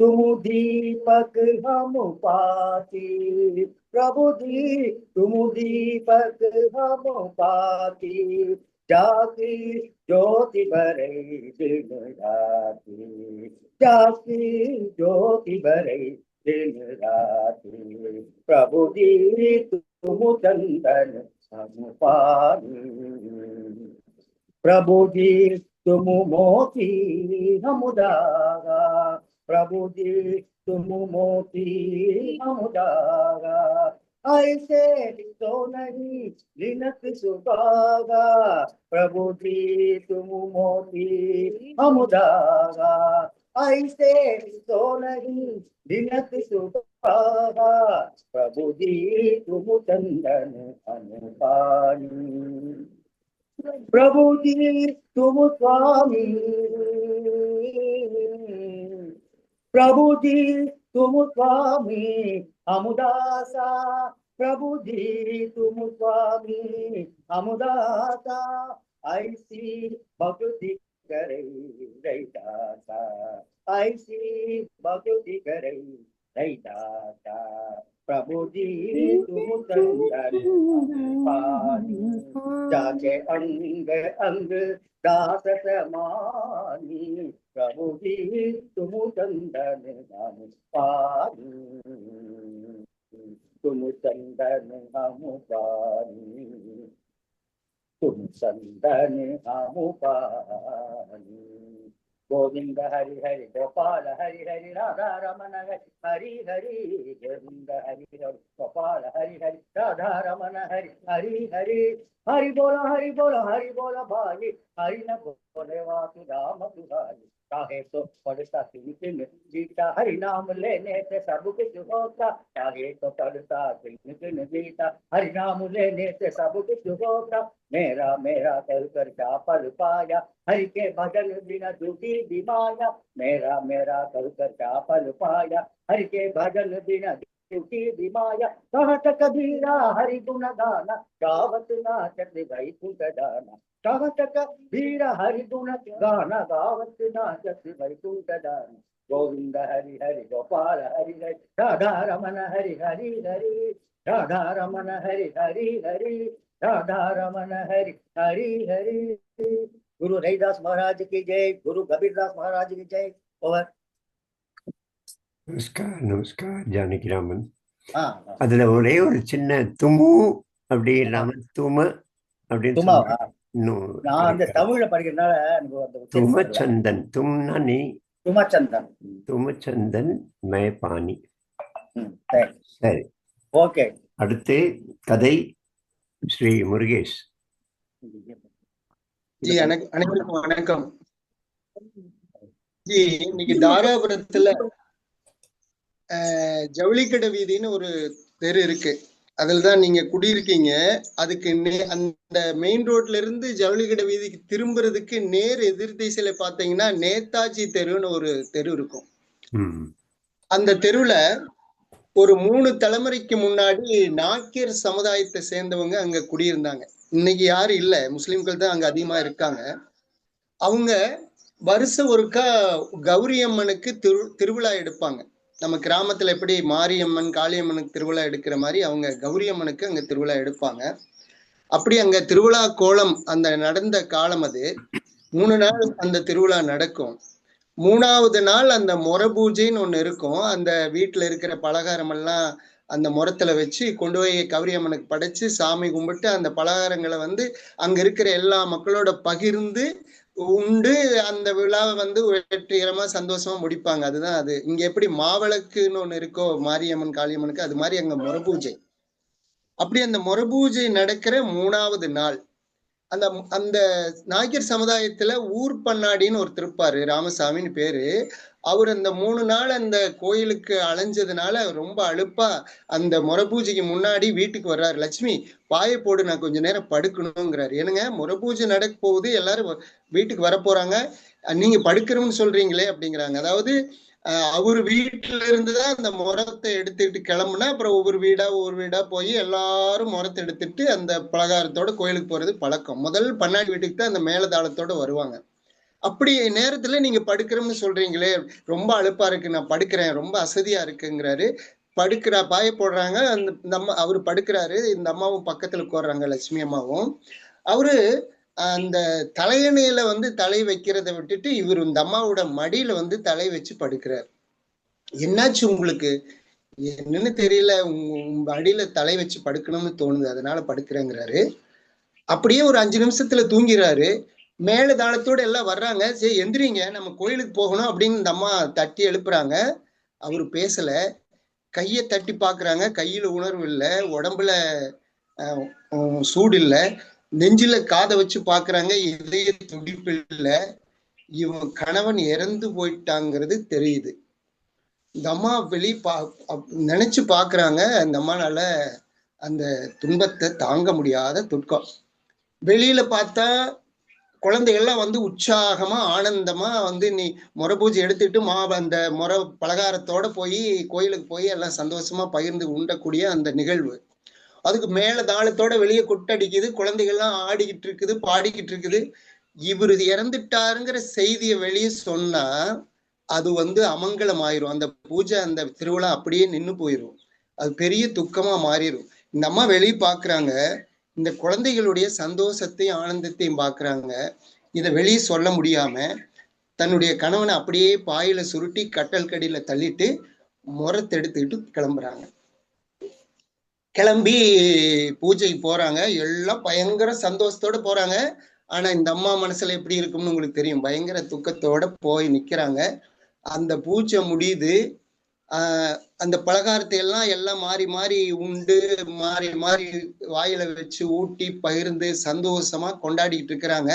तुम दीपक हम पाती प्रभु जी तुम दीपक हम पाती जाकी ज्योति भरे दिन राती, जाकी ज्योति भरे दिन राती, प्रभु जी तुम चंदन हम पानी, प्रभु जी तुम मोती हम धागा, प्रभु जी तुम मोती हम धागा, ऐसे तो नहीं लिनक सुहागा, प्रभु जी तुम मोती हम धागा, ऐसे तो नहीं लिनक सुहागा, प्रभु जी तुम चंदन हम पानी, प्रभु जी तुम स्वामी, प्रभु जी तुम स्वामी हम दासा, प्रभु जी तुम स्वामी हम दासा, ऐसी भक्ति करे दासा, ऐसी भक्ति करे दासा, प्रभु जी तुम चंदन पानी, जाके अंग अंग दास समानी, प्रभु जी तुम चंदन हम पानी, तुम चंदन हम पानी, तुम चंदन हम पानी, गोविंद हरि हरि गोपाल हरि हरि राधा रमन हरि हरि, गोविंद हरि हरि गोपाल हरि हरि राधा रमन हरि हरि हरि, हरि बोला भाई, हरि न बोले वासु राम दुहाई, चाहे तो पढ़ता सिंह जीता, हरि नाम लेने से सब कुछ होता, चाहे तो पढ़ता सिंह जीता, हरि नाम लेने से सब कुछ होता, मेरा मेरा कर कर क्या फल पाया, हरि के भजन बिना झूठी दिमाया, मेरा मेरा कर कर क्या फल पाया, हरि के भजन बिना झूठी दिमाया, कहत कबीरा हरि गुण गाना, गावत नाचत वैकुंठ जाना, कहत कबीरा हरि गुण गाना, गावत नाचत वैकुंठ जाना, गोविंद हरि हरि गोपाल हरि हरि राधा रमन हरि हरि हरि, राधा रमन हरि हरि हरि, राधा रमन हरि हरि हरि। गुरु रविदास महाराज की जय, गुरु कबीरदास महाराज की जय। ओवर। நமஸ்கார் நமஸ்கார் ஜானகிராமன். हाँ அதுல ஒரே ஒரு சின்ன துமு அப்படி இல்லாம தும அப்படின்னு துமாவா? சொன்னா இன்னும் நான் அந்த correct ஆ தமிழ்ல படிக்கிறதுனால எனக்கு அந்த உச்சரிப்பு வரல. துமச்சந்தன் தும்னா நீ, துமச்சந்தன். துமச்சந்தன் மே பாணி. சரி சரி, ஓகே. அடுத்து கதை ஸ்ரீ முருகேஷ். ஜி அனைவருக்கும் வணக்கம். ஜி இன்னைக்கு தாராபுரத்துல ஜவுளிக்கடை வீதின்னு ஒரு தெரு இருக்கு, அதுலதான் நீங்க குடியிருக்கீங்க. அதுக்கு அந்த மெயின் ரோட்ல இருந்து ஜவுளிக்கடை வீதிக்கு திரும்புறதுக்கு நேர் எதிர் திசையில பாத்தீங்கன்னா நேதாஜி தெருன்னு ஒரு தெரு இருக்கும். அந்த தெருவுல ஒரு 3 தலைமுறைக்கு முன்னாடி நாக்கியர் சமுதாயத்தை சேர்ந்தவங்க அங்க குடியிருந்தாங்க. இன்னைக்கு யாரும் இல்ல, முஸ்லிம்கள் தான் அங்க அதிகமா இருக்காங்க. அவங்க வருஷம் ஒருக்கா கௌரி அம்மனுக்கு திருவிழா எடுப்பாங்க. நம்ம கிராமத்துல எப்படி மாரியம்மன் காளியம்மனுக்கு திருவிழா எடுக்கிற மாதிரி அவங்க கௌரி அம்மனுக்கு அங்க திருவிழா எடுப்பாங்க. அப்படி அங்க திருவிழா கோலம் அந்த நடந்த காலம் அது 3 நாள் அந்த திருவிழா நடக்கும். 3ஆவது நாள் அந்த முறை பூஜைன்னு ஒண்ணு இருக்கும். அந்த வீட்டுல இருக்கிற பலகாரம் எல்லாம் அந்த முறத்துல வச்சு கொண்டு போய் கௌரி அம்மனுக்கு படைச்சு சாமி கும்பிட்டு அந்த பலகாரங்களை அங்க இருக்கிற எல்லா மக்களோட பகிர்ந்து உண்டு அந்த விழாவை வெற்றிகரமா சந்தோஷமா முடிப்பாங்க. அதுதான் அது. இங்க எப்படி மாவிளக்குன்னு ஒண்ணு இருக்கோ மாரியம்மன் காளியம்மனுக்கு, அது மாதிரி அங்க முறை பூஜை. அப்படி அந்த முறை பூஜை நடக்கிற 3ஆவது நாள் அந்த அந்த நாயக்கர் சமுதாயத்துல ஊர் பண்ணாடின்னு ஒரு திருப்பாரு, ராமசாமின்னு பேரு. அவர் அந்த 3 நாள் அந்த கோயிலுக்கு அலைஞ்சதுனால ரொம்ப அலுப்பா அந்த முறை பூஜைக்கு முன்னாடி வீட்டுக்கு வர்றாரு. லட்சுமி பாயை போடு, நான் கொஞ்ச நேரம் படுக்கணுங்கிறாரு. ஏனுங்க முறை பூஜை நடக்க போகுது, எல்லாரும் வீட்டுக்கு வர போறாங்க, நீங்க படுக்கிறோம்னு சொல்றீங்களே அப்படிங்கிறாங்க. அதாவது அவரு வீட்டுல இருந்துதான் அந்த முறத்தை எடுத்துக்கிட்டு கிளம்புனா அப்புறம் ஒவ்வொரு வீடா போய் எல்லாரும் முறத்தை எடுத்துட்டு அந்த பலகாரத்தோட கோயிலுக்கு போறது பழக்கம். முதல் பண்ணாடி வீட்டுக்கு தான் அந்த மேலதாளத்தோட வருவாங்க. அப்படி நேரத்துல நீங்க படுக்கிறோம்னு சொல்றீங்களே, ரொம்ப அலுப்பா இருக்கு, நான் படுக்கிறேன், ரொம்ப அசதியா இருக்குங்கிறாரு. படுக்கிறா பாய போடுறாங்க. அந்த அம்மா அவரு படுக்கிறாரு, இந்த அம்மாவும் பக்கத்துல உட்கார்றாங்க, லட்சுமி அம்மாவும். அவரு அந்த தலையணையில வந்து தலை வைக்கிறத விட்டுட்டு இவர் இந்த அம்மாவோட மடியில வந்து தலை வச்சு படுக்கிறார். என்னாச்சு உங்களுக்கு? என்னன்னு தெரியல, உங்க அடியில தலை வச்சு படுக்கணும்னு தோணுது, அதனால படுக்கிறேங்கிறாரு. அப்படியே ஒரு 5 நிமிஷத்துல தூங்கிறாரு. மேல தாளத்தோட எல்லாம் வர்றாங்க. சரி எந்திரிங்க, நம்ம கோயிலுக்கு போகணும் அப்படின்னு இந்த அம்மா தட்டி எழுப்புறாங்க. அவரு பேசல. கையை தட்டி பாக்குறாங்க, கையில உணர்வு இல்லை, உடம்புல சூடு இல்லை, நெஞ்சில காதை வச்சு பாக்குறாங்க, இதய துடிப்பு இல்லை. இவன் கணவன் இறந்து போயிட்டாங்கிறது தெரியுது. இந்த அம்மா நினைச்சு பாக்குறாங்க. அந்த அம்மானால அந்த துன்பத்தை தாங்க முடியாத துக்கம். வெளியில பார்த்தா குழந்தைகள்லாம் வந்து உற்சாகமா ஆனந்தமா வந்து நீ முறை பூஜை எடுத்துட்டு அந்த முறை பலகாரத்தோட போய் கோயிலுக்கு போய் எல்லாம் சந்தோஷமா பகிர்ந்து உண்டக்கூடிய அந்த நிகழ்வு. அதுக்கு மேல தாளத்தோட வெளியே கொட்டடிக்குது, குழந்தைகள்லாம் ஆடிக்கிட்டு இருக்குது, பாடிக்கிட்டு இருக்குது. இவரு இறந்துட்டாருங்கிற செய்தியை வெளியே சொன்னா அது வந்து அமங்கலம் ஆயிரும். அந்த பூஜை, அந்த திருவிழா அப்படியே நின்று போயிடும். அது பெரிய துக்கமா மாறிடும். இந்த அம்மா வெளியே பாக்குறாங்க, இந்த குழந்தைகளுடைய சந்தோஷத்தையும் ஆனந்தத்தையும் பாக்குறாங்க. இதை வெளியே சொல்ல முடியாம தன்னுடைய கணவனை அப்படியே பாயில சுருட்டி கட்டல் கடியில தள்ளிட்டு முறத்தெடுத்துக்கிட்டு கிளம்புறாங்க. கிளம்பி பூஜைக்கு போறாங்க. எல்லாம் பயங்கர சந்தோஷத்தோட போறாங்க. ஆனா இந்த அம்மா மனசுல எப்படி இருக்கும்னு உங்களுக்கு தெரியும். பயங்கர துக்கத்தோட போய் நிக்கிறாங்க. அந்த பூஜை முடியுது. அந்த பலகாரத்தை எல்லாம் மாறி மாறி உண்டு, மாறி மாறி வாயில வச்சு ஊட்டி பகிர்ந்து சந்தோஷமா கொண்டாடிட்டு இருக்கிறாங்க.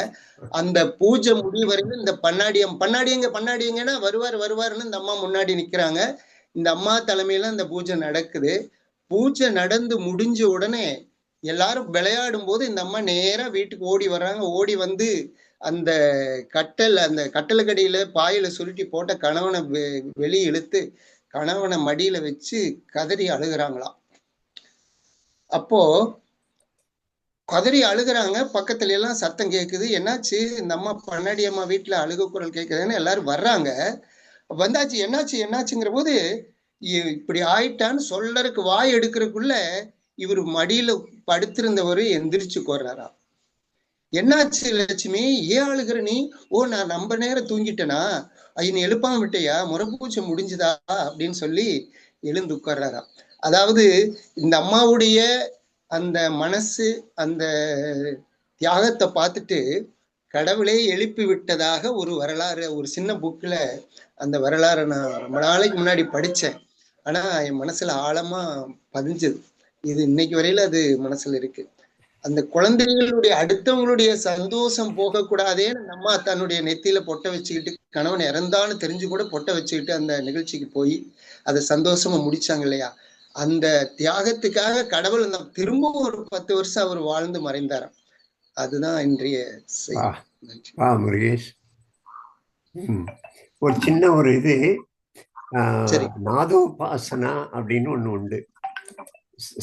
அந்த பூஜை முடிவரைக்கும் இந்த பண்ணாடியங்கன்னா வருவாருன்னு இந்த அம்மா முன்னாடி நிக்கிறாங்க. இந்த அம்மா தலைமையில அந்த பூஜை நடக்குது. பூஜை நடந்து முடிஞ்ச உடனே எல்லாரும் விளையாடும் போது இந்த அம்மா நேரா வீட்டுக்கு ஓடி வர்றாங்க. ஓடி வந்து அந்த கட்டலுக்கடியில பாயில சுருட்டி போட்ட கணவனை வெளியே இழுத்து கணவனை மடியில வச்சு கதறி அழுகிறாங்களாம். அப்போ கதறி அழுகிறாங்க. பக்கத்துல எல்லாம் சத்தம் கேட்குது. என்னாச்சு? இந்த அம்மா பண்ணாடி அம்மா வீட்டுல அழுக குரல் கேட்குதுன்னு எல்லாரும் வர்றாங்க. வந்தாச்சு, என்னாச்சுங்கிற போது இப்படி ஆயிட்டான்னு சொல்லறதுக்கு வாய் எடுக்கிறதுக்குள்ள இவர் மடியில படுத்திருந்தவரு எந்திரிச்சு கொர்றாராம். என்னாச்சு லட்சுமி, ஏன் அழுகிற நீ? ஓ, நான் ரொம்ப நேரம் தூங்கிட்டேனா? நீ எழுப்பாம விட்டையா? முறப்பூச்சை முடிஞ்சுதா அப்படின்னு சொல்லி எழுந்து உட்கார்றாராம். அதாவது இந்த அம்மாவுடைய அந்த மனசு, அந்த தியாகத்தை பார்த்துட்டு கடவுளே எழுப்பி விட்டதாக ஒரு வரலாறு, ஒரு சின்ன புக்ல அந்த வரலாறை நான் ரொம்ப நாளைக்கு முன்னாடி படிச்சேன். ஆனா என் மனசுல ஆழமா பதிஞ்சது. இது இன்னைக்கு வரையில அது மனசுல இருக்கு. அந்த குழந்தைகளுடைய அடுத்தவங்களுடைய சந்தோஷம் போகக்கூடாதேன்னு நம்ம தன்னுடைய நெத்தியில பொட்டை வச்சுக்கிட்டு, கணவன் இறந்தான்னு தெரிஞ்சு கூட பொட்டை வச்சுக்கிட்டு அந்த நிகழ்ச்சிக்கு போய் அதை சந்தோஷமா முடிச்சாங்க இல்லையா? அந்த தியாகத்துக்காக கடவுள் திரும்ப ஒரு 10 வருஷம் அவர் வாழ்ந்து மறைந்தாராம். அதுதான் இன்றைய முருகேஷ். ஒரு சின்ன ஒரு இது நாதோபாசனா அப்படின்னு ஒண்ணு உண்டு.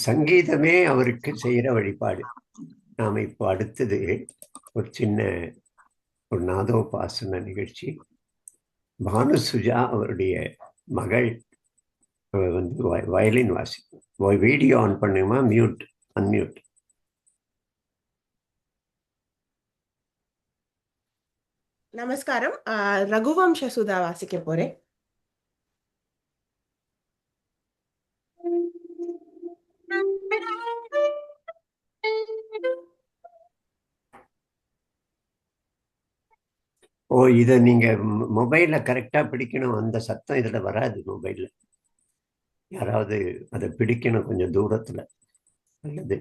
சங்கீதமே அவருக்கு செய்யற வழிபாடு. நாம இப்போ அடுத்தது ஒரு சின்ன ஒரு நாதோபாசன நிகழ்ச்சி. பானுசுஜா அவருடைய மகள் வந்து வயலின் வாசிக்கும். வீடியோ ஆன் பண்ணுமா? அன்மியூட். நமஸ்காரம். ரகுவம்ச சுதா வாசிக்க போறேன். ஓ, இதை நீங்க மொபைல்ல கரெக்டா பிடிக்கணும். அந்த சத்தம் இதுல வராது மொபைல்ல. யாராவது அதை பிடிக்கணும் கொஞ்சம் தூரத்துல. நல்லது.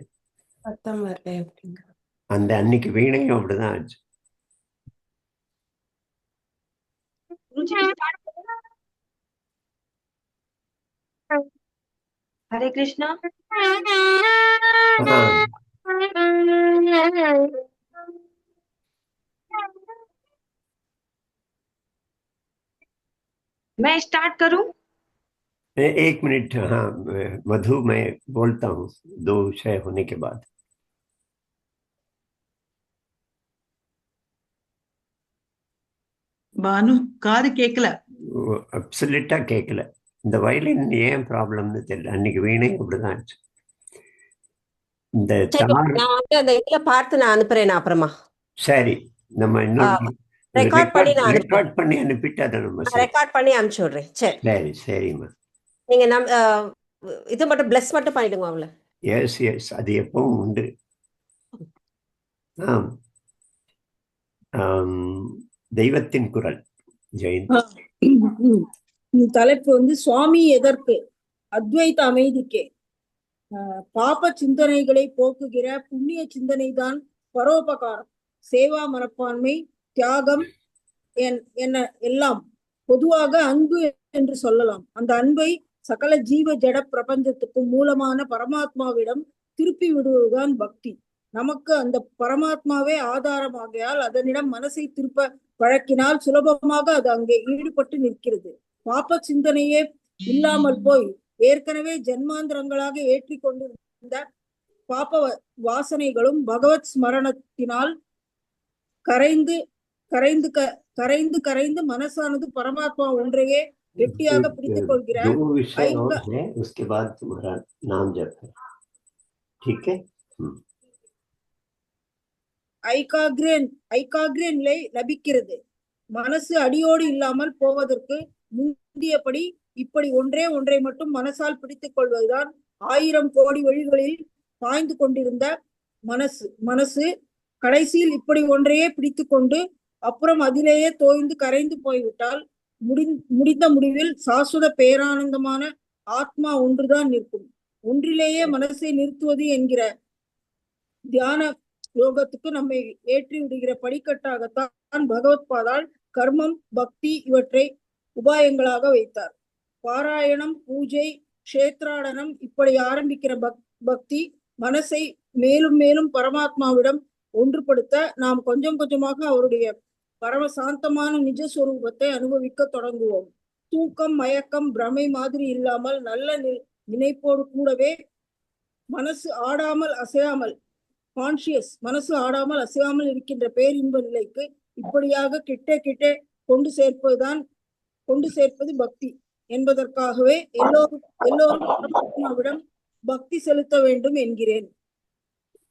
சத்தம் வரல. அந்த அன்னைக்கு வீணையும் அப்படிதான் ஆச்சு. हरे कृष्णा। मैं स्टार्ट करूं? 1 मिनट। हाँ मधु, मैं बोलता हूँ 2 विषय होने के बाद। பானு, காது கேட்கல. அப்சல்யூட்டா கேட்கல. இந்த வயலின் ஏன் ப்ராப்ளம்னு தெரியல. அன்னைக்கு வீணை அப்படிதான் ஆச்சு. இந்த நான் வந்து அந்த இதுல பார்த்து நான் அனுப்புறேன் அப்புறமா. சரி, நம்ம இன்னொரு ரெக்கார்ட் பண்ணி நான் ரெக்கார்ட் பண்ணி அனுப்பிட்டு அதை நம்ம ரெக்கார்ட் பண்ணி அனுப்பிச்சு விடுறேன். சரி, சரி சரிம்மா. நீங்க இது மட்டும் பிளஸ் மட்டும் பண்ணிடுங்க அவங்கள. எஸ் எஸ், அது எப்பவும் உண்டு. ஆம், தெய்வத்தின் குரல். ஜெயந்தி. தலைப்பு வந்து சுவாமி எதற்கு? அத்வைத அமைதிக்கே. பாப சிந்தனைகளை போக்குகிற புண்ணிய சிந்தனை தான் பரோபகாரம், சேவா மனப்பான்மை, தியாகம் என்ன எல்லாம் பொதுவாக அன்பு என்று சொல்லலாம். அந்த அன்பை சகல ஜீவ ஜட பிரபஞ்சத்துக்கு மூலமான பரமாத்மாவிடம் திருப்பி விடுவதுதான் பக்தி. நமக்கு அந்த பரமாத்மாவே ஆதாரமாகையால் அதனிடம் மனசை திருப்ப வழக்கினால் சுலபமாக அது அங்கே ஈடுபட்டு நிற்கிறது. பாப்ப சிந்தனையே இல்லாமல் போய் ஏற்கனவே ஜென்மாந்திரங்களாக ஏற்றி கொண்டிருந்த பாப்ப வாசனைகளும் பகவத் ஸ்மரணத்தினால் கரைந்து கரைந்து கரைந்து கரைந்து மனசானது பரமாத்மா ஒன்றையே கெட்டியாக பிடித்துக் கொள்கிற ஐகாகிர நிலை லபிக்கிறது. மனசு அடியோடு இல்லாமல் போவதற்கு முந்தியபடி இப்படி ஒன்றை மட்டும் மனசால் பிடித்துக் கொள்வதுதான் 1000 கோடி வழிகளில் பாய்ந்து கொண்டிருந்த மனசு கடைசியில் இப்படி ஒன்றையே பிடித்து கொண்டு அப்புறம் அதிலேயே தோய்ந்து கரைந்து போய்விட்டால் முடிந்த முடிவில் சாஸ்வத பேரானந்தமான ஆத்மா ஒன்றுதான் நிற்கும். ஒன்றிலேயே மனசை நிறுத்துவது என்கிற தியான யோகத்துக்கு நம்மை ஏற்றி விடுகிற படிக்கட்டாகத்தான் பகவத் பாதால் கர்மம், பக்தி இவற்றை உபாயங்களாக வைத்தார். பாராயணம், பூஜை, கஷேத்ராடனம் இப்படி ஆரம்பிக்கிற பக்தி மனசை மேலும் மேலும் பரமாத்மாவிடம் ஒன்றுபடுத்த நாம் கொஞ்சம் கொஞ்சமாக அவருடைய பரமசாந்தமான நிஜஸ்வரூபத்தை அனுபவிக்க தொடங்குவோம். தூக்கம், மயக்கம், பிரமை மாதிரி இல்லாமல் நல்ல நினைப்போடு கூடவே மனசு ஆடாமல் அசையாமல் மனசு ஆடாமல் அசையாமல் இருக்கின்ற பேரின்ப நிலைக்கு இப்படியாக கிட்டே கொண்டு சேர்ப்பது பக்தி என்பதற்காகவே எல்லோரும் பரமாத்மாவிடம் பக்தி செலுத்த வேண்டும் என்கிறேன்.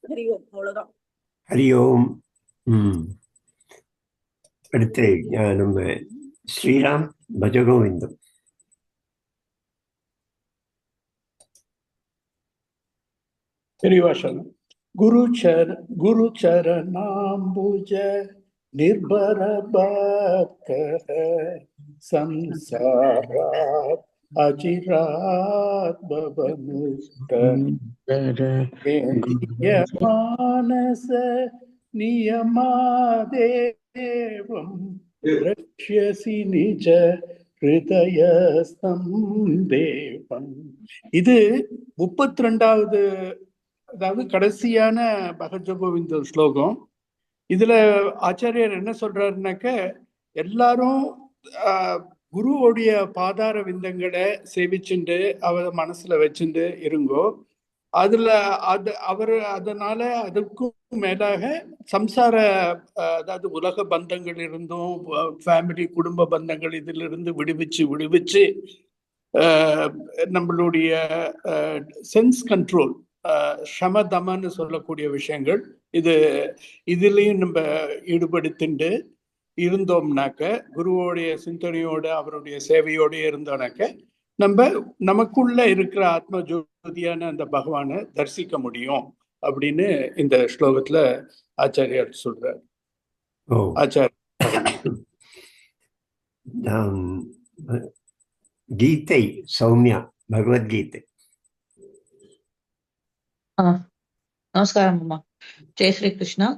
ஹரிஓம். அவ்வளவுதான். ஹரிஓம். அடுத்து நம்ம ஸ்ரீராம் பஜகோவிந்தம். பெரியவாசனம். குருச்சரணாம்புஜ நிர்பர பக்த சம்சாராத் அஜிராத் பவமுக்த மானச நியமாதேவம் ரக்ஷ்யசி நிஜ ஹிருதயஸ்தம் தேவம். இது 32வது, அதாவது கடைசியான பகவத்கோவிந்த ஸ்லோகம். இதுல ஆச்சாரியர் என்ன சொல்றாருனாக்க, எல்லாரும் குருவோடைய பாதார விந்தங்களை சேவிச்சுண்டு அவரை மனசுல வச்சுட்டு இருங்கோ. அதனால அதுக்கும் மேலாக சம்சார, அதாவது உலக பந்தங்கள் இருந்தும் ஃபேமிலி குடும்ப பந்தங்கள் இதிலிருந்து விடுவிச்சு நம்மளுடைய சென்ஸ் கண்ட்ரோல், சமதமன்னு சொல்லக்கூடிய விஷயங்கள், இதுலயும் நம்ம ஈடுபடுத்திண்டு இருந்தோம்னாக்க, குருவோடைய சிந்தனையோட அவருடைய சேவையோட இருந்தோம்னாக்க நமக்குள்ள இருக்கிற ஆத்ம ஜோதியான அந்த பகவானை தரிசிக்க முடியும் அப்படின்னு இந்த ஸ்லோகத்துல ஆச்சாரியார் சொல்றார். கீதை சௌமியா, பகவத்கீதை. நமஸ்காரம் அம்மா. ஜெய் ஸ்ரீ கிருஷ்ணா.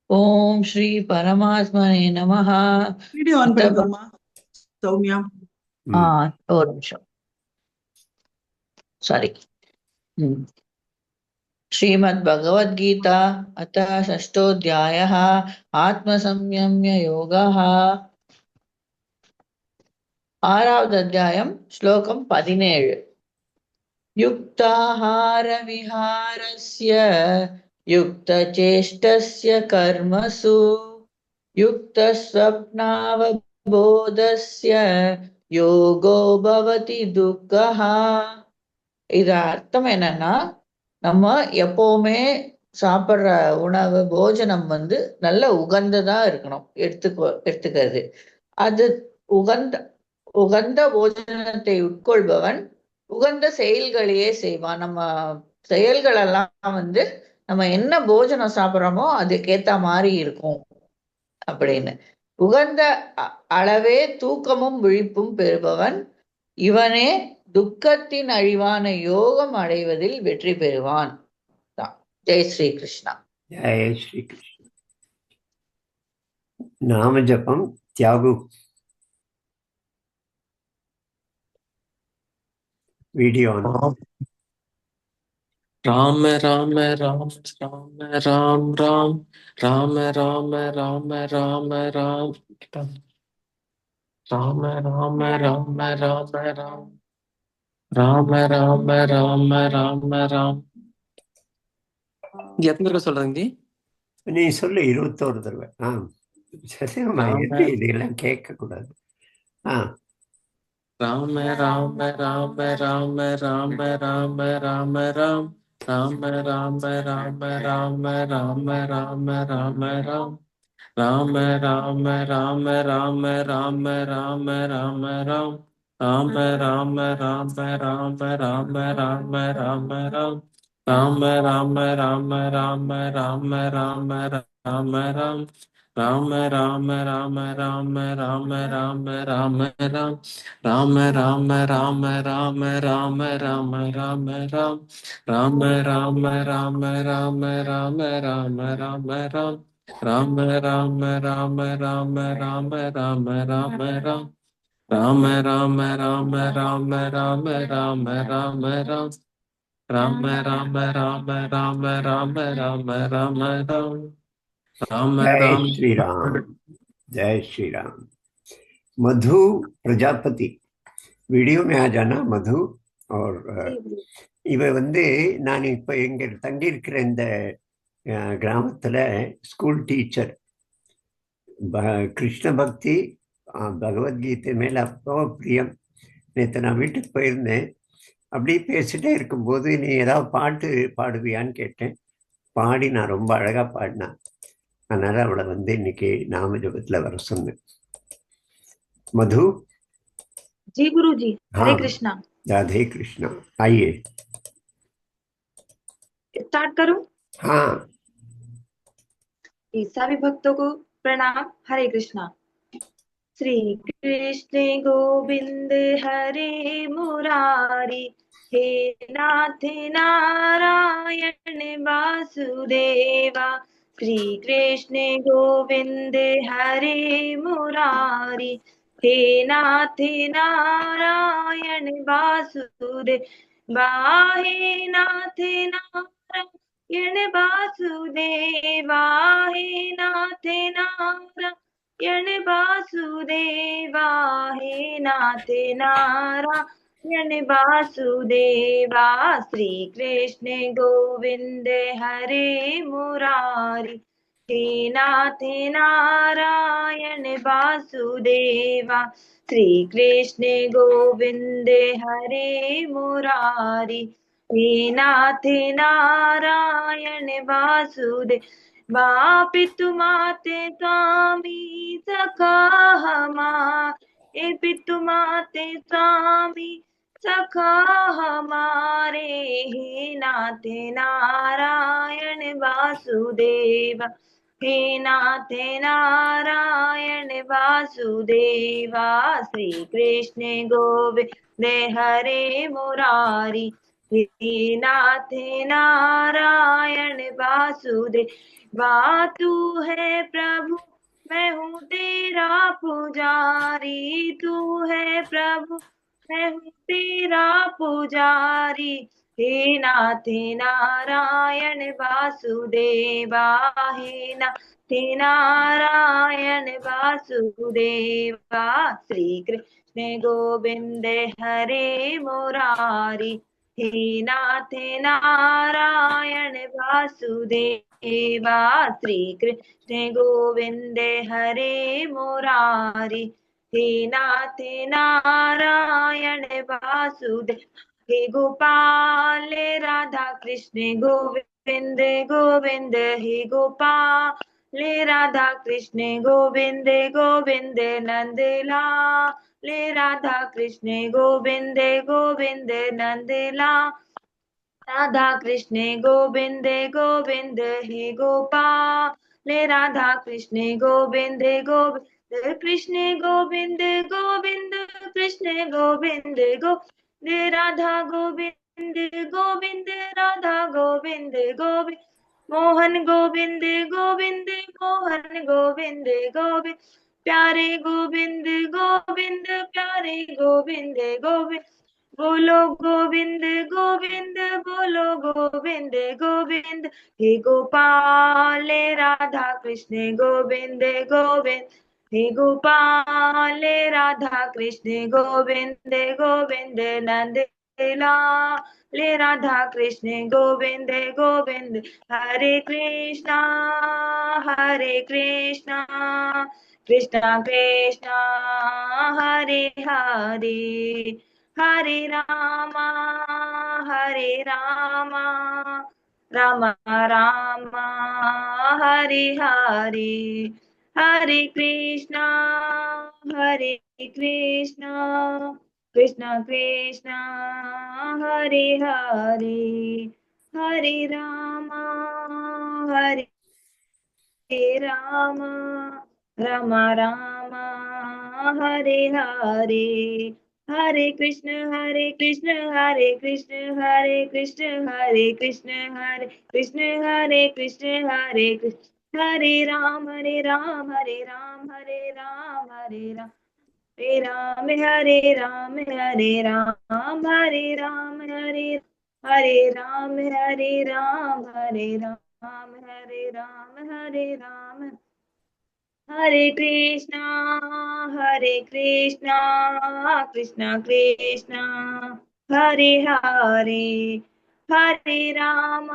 ஓம் ஸ்ரீ பரமாத்மனே நமஹ. சௌமியா, ஒரு நிமிஷம், சாரி. ஸ்ரீமத் பகவத்கீதா அத ஷஷ்டோऽध्यायः ஆத்மசம்யம்ய யோகः. 6வது அத்தியாயம், ஸ்லோகம் 17. யுக்தாஹார விஹாரஸ்ய யுக்தசேஷ்டஸ்ய கர்மசு யுக்தஸ்வப்னாவபோதஸ்ய யோகோ பவதி துக்கஹ. இது அர்த்தம் என்னன்னா, நம்ம எப்பவுமே சாப்பிட்ற உணவு போஜனம் வந்து நல்ல உகந்ததா இருக்கணும். எடுத்துக்கிறது அது உகந்த உகந்த போஜனத்தை உட்கொள்பவன் உகந்த செயல்களையே செய்வான். நம்ம செயல்கள் எல்லாம் வந்து நம்ம என்ன போஜனம் சாப்பிட்றோமோ அதுக்கேத்த மாதிரி இருக்கும் அப்படின்னு. உகந்த அளவே தூக்கமும் விழிப்பும் பெறுபவன் இவனே துக்கத்தின் அழிவான யோகம் அடைவதில் வெற்றி பெறுவான். ஜெய் ஸ்ரீ கிருஷ்ணா. ஜெய் ஸ்ரீ கிருஷ்ணா. நாம ஜபம் தியாகு வீடியோ. ராம ராம ராம் ராம ராம் ராம் ராம ராம ராம ராம ராம் ராம ராம ராம ராம ராம் ராம ராம ராம ராம ராம். எத்தனை தடவை சொல்றீங்க? நீ சொல்லு 21 தடவை. சரிம்மா, எப்படி இதெல்லாம் கேட்க கூடாது. ராம ராம ராம ராம ராம ராம ராம ராம் ராம ராம ராம ராம ராம ராம ராம ராம் ராம ராம ராம ராம ராம ராம ராம ராம் ராம ராம ராம ராம ராம ராம ராம ராம் ராம ராம ராம ராம ராம ராம ராம ராம் ராம ராம ராம ராம ராம ராம ராம ராம் ராம ராம ராம ராம ராம ராம ராம ராம் ராம ராம ராம ராம ராம ராம ராம ராம் ராம ராம ராம ராம ராம ராம ராம ராம் ராம ராம ராம ராம ராம ராம ராம ராம் ராம ராம ராம ராம ராம ராம ராம ராம் राम जय राम श्री राम. जय श्री राम. मधु प्रजापति वीडियो में आ जाना मधु. और இவ வந்து நான் இப்போ எங்க தங்கி இருக்கிற இந்த கிராமத்துல ஸ்கூல் டீச்சர். கிருஷ்ண பக்தி பகவத்கீதை மேல அப்போ பிரியம். நேற்று நான் வீட்டுக்கு போயிருந்தேன். அப்படியே பேசிட்டே இருக்கும்போது நீ ஏதாவது பாட்டு பாடுவியான்னு கேட்டேன். பாடி நான் ரொம்ப அழகா பாடினேன். அதனால அவளை வந்து இன்னைக்கு நாம ஜபத்துல வர சொன்னேன். मधु जी गुरु जी. हरे कृष्णा. राधे कृष्णा. आइए स्टार्ट करूं? हाँ. सभी भक्तों को प्रणाम. हरे कृष्णा. श्री कृष्ण गोविंद हरे मुरारी हे नाथ नारायण वासुदेवा. श्री कृष्ण गोविंद हरे मुरारी हे नाथ नारायण वासुदेवा. हे नाथ नारायण वासुदेवा. हे नाथ नारायण वासुदेवा. हे नाथ नारायण वासुदेवा. श्री कृष्ण गोविंद हरे मुरारी हे नाथ नारायण वासुदेवा. श्री कृष्ण गोविंद हरे मुरारी हे नाथ नारायण वासुदेवा. पितु माते स्वामी सखा हमारे. पितु माते स्वामी सखा हमारे. हे नाथ नारायण वासुदेवा. हे नाथ नारायण वासुदेवा. श्री कृष्ण गोविंद हरे मुरारी हे नाथ नारायण वासुदेवा. तू है प्रभु मैं हूँ तेरा पुजारी. तू है प्रभु मैं हूँ तेरा पुजारी. हे नाथ नारायण वासुदेवा. हे नाथ नारायण वासुदेवा. श्री कृष्ण गोविंद हरे मुरारी हे नाथ नारायण वासुदेवा. श्री कृष्ण गोविंद हरे मुरारी हे नाथ नारायण वासुदेवा. हे गोपाल राधा कृष्ण गोविंद गोविंद हे गोपाल राधा कृष्ण गोविंद गोविंद नंदलाल राधा कृष्ण गोविंद गोविंद नंदलाल राधा कृष्ण गोविंद गोविंद हे गोपाल राधा कृष्ण गोविंद गोविंद कृष्ण गोविंद गोविंद कृष्ण गोविंद गोविंद राधा गोविंद गोविंद राधा गोविंद गोविंद मोहन गोविंद गोविंद मोहन गोविंद गोविंद प्यारे गोविंद गोविंद प्यारे गोविंद गोविंद बोलो गोविंद गोविंद बोलो गोविंद गोविंद हे गोपाल राधा कृष्ण गोविंद गोविंद हे गोपाल राधा कृष्ण गोविंद गोविंद नंदलाल राधा कृष्ण गोविंद गोविंद हरे कृष्णा कृष्णा कृष्णा हरे हरे हरे रामा राम राम हरे हरे हरे कृष्णा कृष्णा कृष्णा हरे हरे हरे रामा राम राम हरे हरे हरे कृष्ण हरे कृष्ण हरे कृष्ण हरे कृष्ण हरे कृष्ण हरे कृष्ण हरे कृष्ण हरे कृष्ण हरे राम हरे राम हरे राम हरे राम हरे राम हरे राम हरे राम हरे राम हरे राम हरे राम हरे राम हरे राम हरे राम हरे कृष्णा कृष्णा कृष्णा हरे हरे हरे राम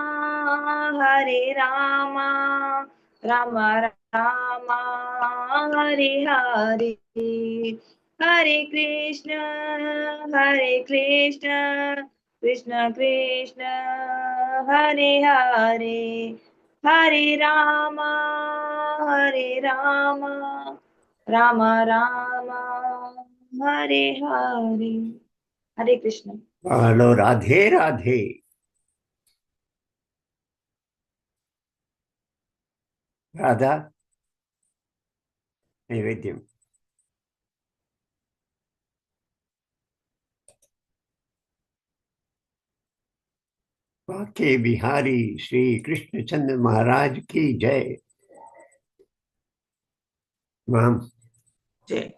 राम राम हरे हरे हरे कृष्ण कृष्ण कृष्ण हरे हरे हरे राम राम राम हरे हरे हरे कृष्ण। हेलो, राधे राधे। राधा नैवेद्यम। वाके बिहारी श्री कृष्णचंद्र महाराज की जय। माम जय।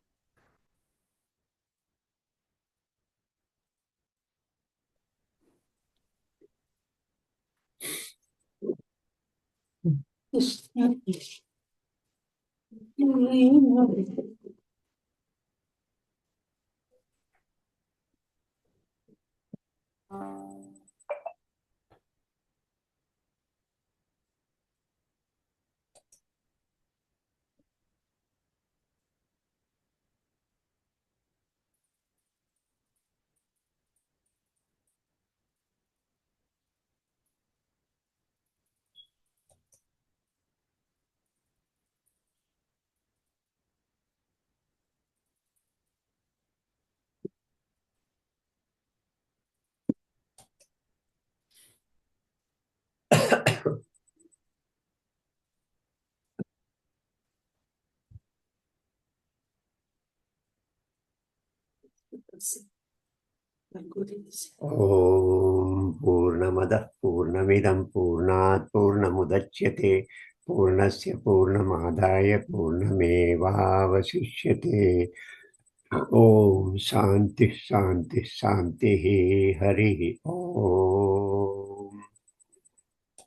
ओम पूर्णमदः पूर्णमिदं पूर्णात् पूर्णमुदच्यते पूर्णस्य पूर्णमादाय पूर्णमेवावशिष्यते। ओम शांति शांति शांति। हरि ओम।